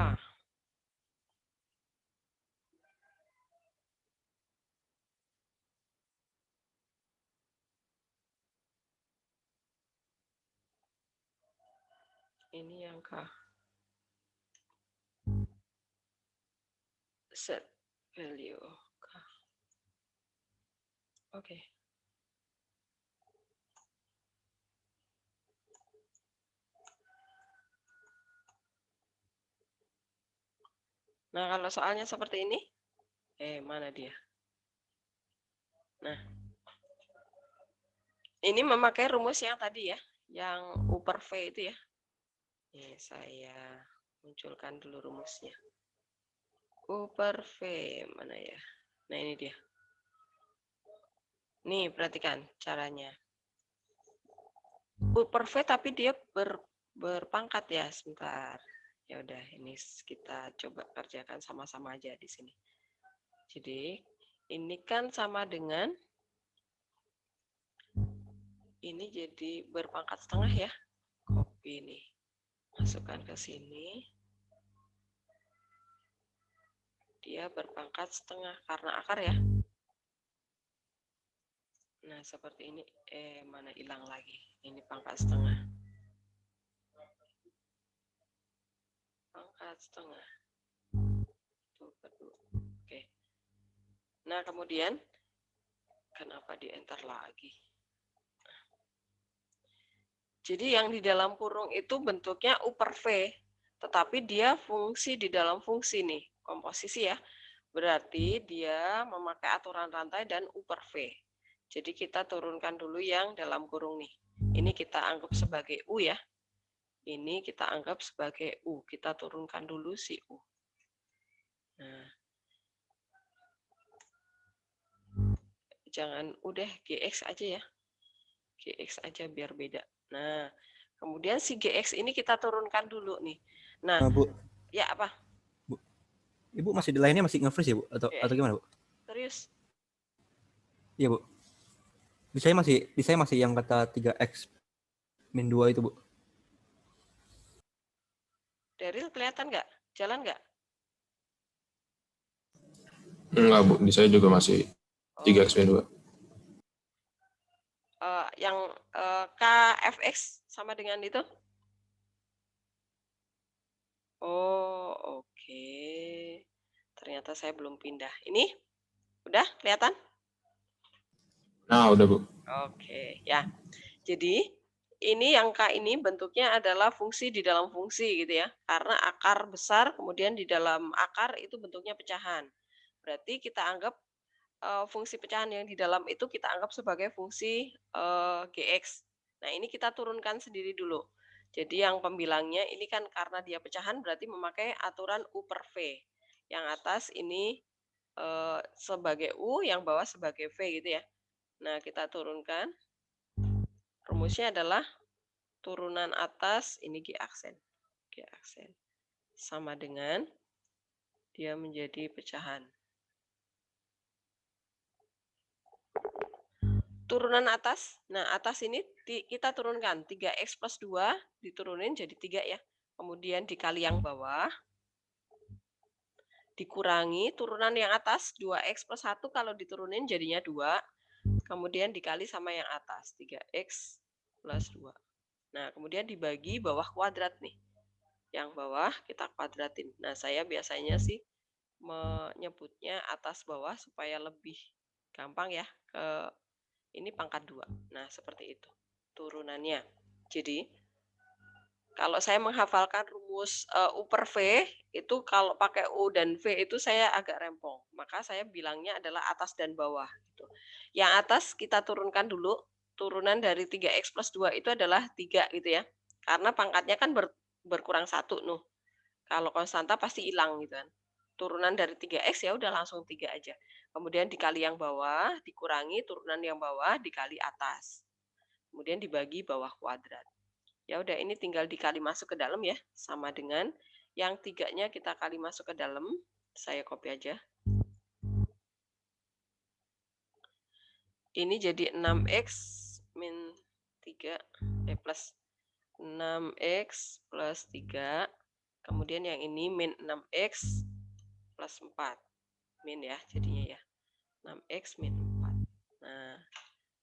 Ini yang K. Set value K. Oke. Nah, kalau soalnya seperti ini, mana dia? Nah, ini memakai rumus yang tadi ya, yang U per V itu ya. Nih, saya munculkan dulu rumusnya. U per V, mana ya? Nah, ini dia. Nih, perhatikan caranya. U per V tapi dia berpangkat ya, sebentar. Ya udah, ini kita coba kerjakan sama-sama aja di sini. Jadi, ini kan sama dengan ini jadi berpangkat setengah ya. Copy ini. Masukkan ke sini. Dia berpangkat setengah karena akar ya. Nah, seperti ini. Mana hilang lagi. Ini pangkat setengah. Pangkat setengah. Oke. Nah, kemudian kenapa di enter lagi? Jadi yang di dalam kurung itu bentuknya U per V, tetapi dia fungsi di dalam fungsi nih, komposisi ya. Berarti dia memakai aturan rantai dan U per V. Jadi kita turunkan dulu yang dalam kurung nih. Ini kita anggap sebagai U ya. Ini kita anggap sebagai U. Kita turunkan dulu si U. Nah, jangan udah GX aja ya. GX aja biar beda. Nah, kemudian si GX ini kita turunkan dulu nih. Nah, Bu, ya apa? Bu, Ibu masih di lainnya masih nge-freeze ya, Bu? Atau gimana, Bu? Serius? Iya, Bu. Di saya masih yang kata 3x min 2 itu, Bu. Daryl kelihatan nggak? Jalan nggak? Enggak, Bu. Di saya juga masih 3x-2. Yang KFX sama dengan itu? Oh, oke. Ternyata saya belum pindah. Ini? Udah kelihatan? Nah, udah, Bu. Oke, ya. Jadi, ini yang K ini bentuknya adalah fungsi di dalam fungsi gitu ya. Karena akar besar, kemudian di dalam akar itu bentuknya pecahan. Berarti kita anggap fungsi pecahan yang di dalam itu kita anggap sebagai fungsi GX. Nah, ini kita turunkan sendiri dulu. Jadi yang pembilangnya ini kan karena dia pecahan berarti memakai aturan U per V. Yang atas ini sebagai U, yang bawah sebagai V gitu ya. Nah, kita turunkan. Rumusnya adalah turunan atas, ini G aksen. G aksen. Sama dengan dia menjadi pecahan. Turunan atas, nah atas ini kita turunkan 3x plus 2 diturunin jadi 3 ya. Kemudian dikali yang bawah, dikurangi turunan yang atas 2x plus 1 kalau diturunin jadinya 2. Kemudian dikali sama yang atas 3x plus 2. Nah kemudian dibagi bawah kuadrat nih. Yang bawah kita kuadratin. Nah saya biasanya sih menyebutnya atas bawah supaya lebih gampang ya ke ini pangkat 2. Nah, seperti itu turunannya. Jadi, kalau saya menghafalkan rumus U per V, itu kalau pakai U dan V itu saya agak rempong. Maka saya bilangnya adalah atas dan bawah. Gitu. Yang atas kita turunkan dulu. Turunan dari 3x plus 2 itu adalah 3 gitu ya. Karena pangkatnya kan berkurang 1 nuh. Kalau konstanta pasti hilang gitu kan. Turunan dari 3x ya udah langsung 3 aja. Kemudian dikali yang bawah, dikurangi turunan yang bawah, dikali atas. Kemudian dibagi bawah kuadrat. Ya udah ini tinggal dikali masuk ke dalam ya. Sama dengan yang 3-nya kita kali masuk ke dalam. Saya copy aja. Ini jadi 6x min 3 plus 6x plus 3. Kemudian yang ini min 6x plus 4. Min ya jadinya ya. 6x min 4. Nah,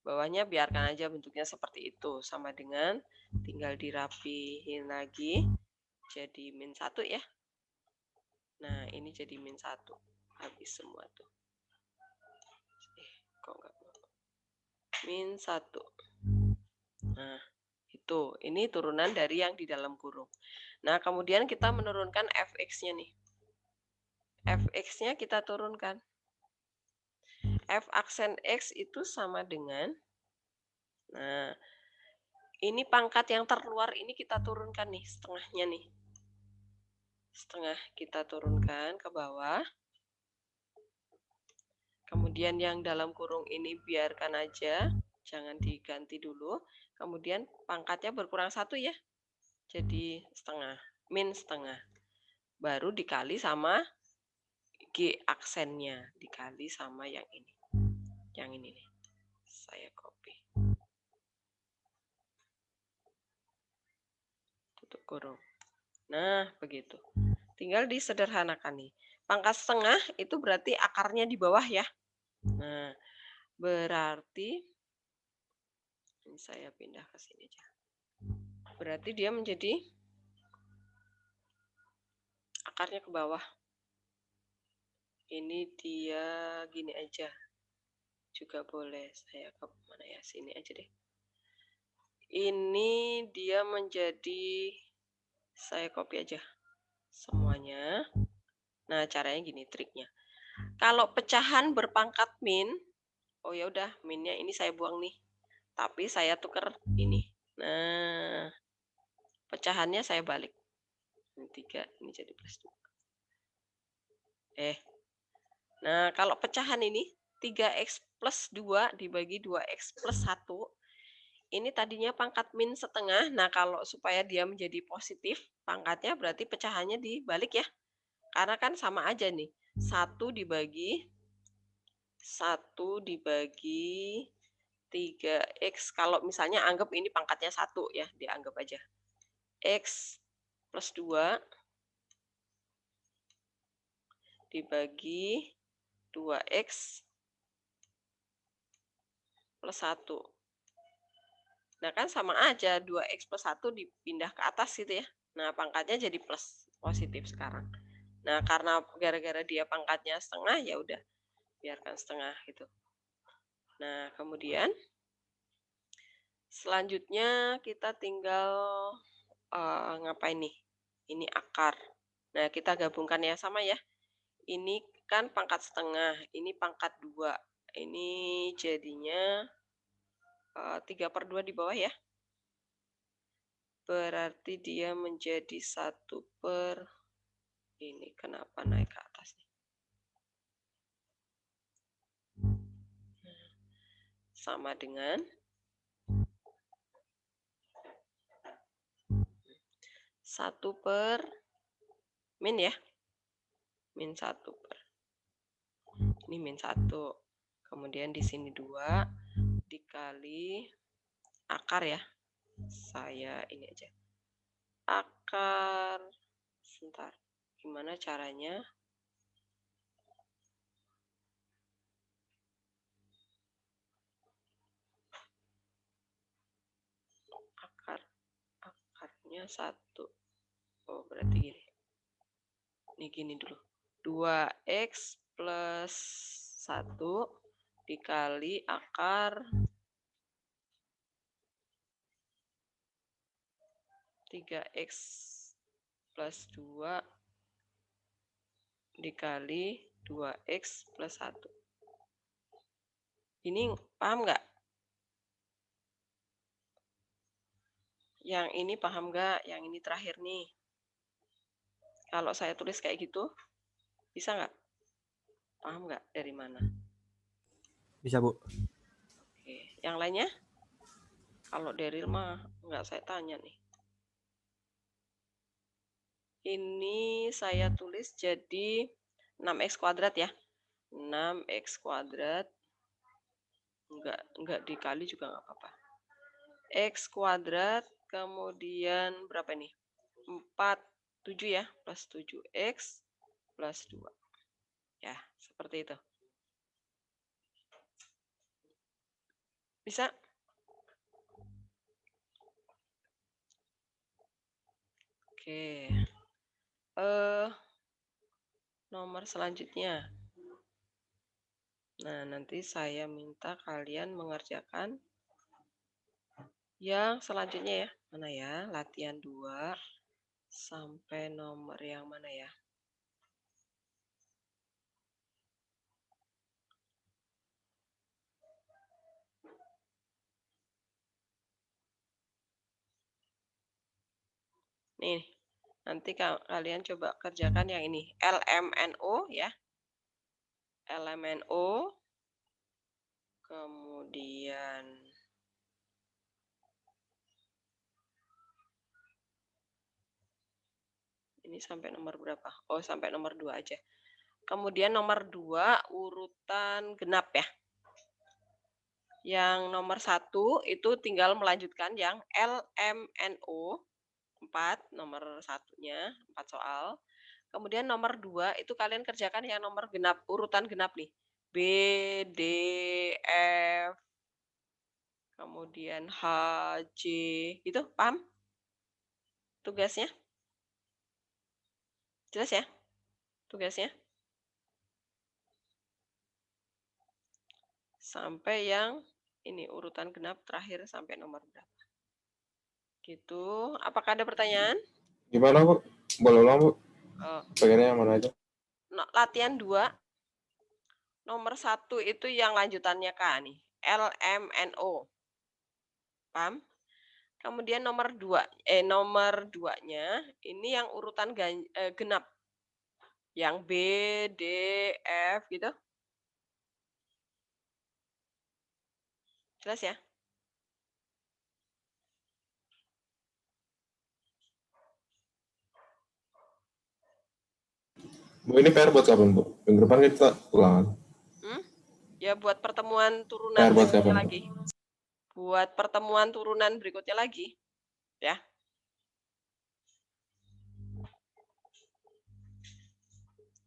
bawahnya biarkan aja bentuknya seperti itu. Sama dengan tinggal dirapihin lagi. Jadi min 1 ya. Nah, ini jadi min 1. Habis semua tuh. Kok enggak mau? Min 1. Nah, itu. Ini turunan dari yang di dalam kurung. Nah, kemudian kita menurunkan fx-nya nih. Fx-nya kita turunkan. F aksen X itu sama dengan, nah, ini pangkat yang terluar ini kita turunkan nih, setengahnya nih. Setengah kita turunkan ke bawah. Kemudian yang dalam kurung ini biarkan aja, jangan diganti dulu. Kemudian pangkatnya berkurang 1 ya. Jadi setengah, min setengah. Baru dikali sama G aksennya, dikali sama yang ini. Yang ini nih. Saya copy. Tutup kurung. Nah, begitu. Tinggal disederhanakan nih. Pangkat setengah itu berarti akarnya di bawah ya. Nah, berarti ini saya pindah ke sini aja. Berarti dia menjadi akarnya ke bawah. Ini dia gini aja. Juga boleh. Saya ke mana ya? Sini aja deh. Ini dia menjadi, saya copy aja semuanya. Nah, caranya gini triknya. Kalau pecahan berpangkat min, oh ya udah, minnya ini saya buang nih. Tapi saya tuker ini. Nah, pecahannya saya balik. Ini 3, ini jadi plus 2. Nah, kalau pecahan ini 3x plus 2 dibagi 2x plus 1. Ini tadinya pangkat min setengah. Nah, kalau supaya dia menjadi positif, pangkatnya berarti pecahannya dibalik ya. Karena kan sama aja nih. 1 dibagi 3x. Kalau misalnya anggap ini pangkatnya 1 ya, dianggap aja. X plus 2 dibagi 2x plus 1. Nah, kan sama aja 2x plus 1 dipindah ke atas gitu ya. Nah, pangkatnya jadi plus, positif sekarang. Nah, karena gara-gara dia pangkatnya setengah, ya udah biarkan setengah gitu. Nah, kemudian selanjutnya kita tinggal ngapain nih? Ini akar. Nah, kita gabungkan ya sama ya. Ini kan pangkat setengah, ini pangkat 2. Ini jadinya 3/2 di bawah ya. Berarti dia menjadi 1 per, ini kenapa naik ke atas nih? Sama dengan 1 per min ya. Min 1 per. Ini min 1. Kemudian di sini 2 dikali akar ya. Saya ini aja. Akar, sebentar. Gimana caranya? Akarnya 1. Oh, berarti gini. Ini gini dulu. 2x plus 1 dikali akar 3x plus 2 dikali 2x plus 1. Ini paham nggak? Yang ini paham nggak? Yang ini terakhir nih. Kalau saya tulis kayak gitu, bisa nggak? Paham nggak dari mana? Bisa, Bu. Oke. Yang lainnya? Kalau Daryl mah nggak saya tanya nih. Ini saya tulis jadi 6x kuadrat ya. 6x kuadrat. Enggak dikali juga nggak apa-apa. X kuadrat, kemudian berapa nih? 7 ya, plus 7x plus 2. Ya, seperti itu. Bisa? Oke. Nomor selanjutnya. Nah, nanti saya minta kalian mengerjakan yang selanjutnya ya. Mana ya? Latihan 2 sampai nomor yang mana ya? Nih, nanti kalian coba kerjakan yang ini. LMNO ya. LMNO. Kemudian ini sampai nomor berapa? Oh, sampai nomor 2 aja. Kemudian nomor 2 urutan genap ya. Yang nomor 1 itu tinggal melanjutkan yang LMNO 4, nomor satunya 4 soal. Kemudian nomor 2 itu kalian kerjakan yang nomor genap, urutan genap nih. B, D, F, kemudian H, J, gitu, paham? Tugasnya? Jelas ya? Tugasnya? Sampai yang ini urutan genap terakhir sampai nomor berapa. Gitu. Apakah ada pertanyaan? Gimana, Bu? Boleh ulang, Bu? Oh, Bagiannya yang mana aja? latihan 2. Nomor 1 itu yang lanjutannya K nih. LMNO. Paham? Kemudian nomor 2-nya ini yang urutan genap. Yang B, D, F gitu. Jelas ya? Bu, ini PR buat kapan, Bu? Minggu depan kita ulangan. Ya buat pertemuan turunan PR buat berikutnya kapan, Bu? lagi. Buat pertemuan turunan berikutnya lagi. Ya.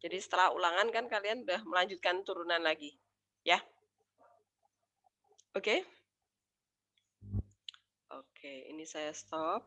Jadi setelah ulangan kan kalian udah melanjutkan turunan lagi. Ya. Oke? Oke, ini saya stop.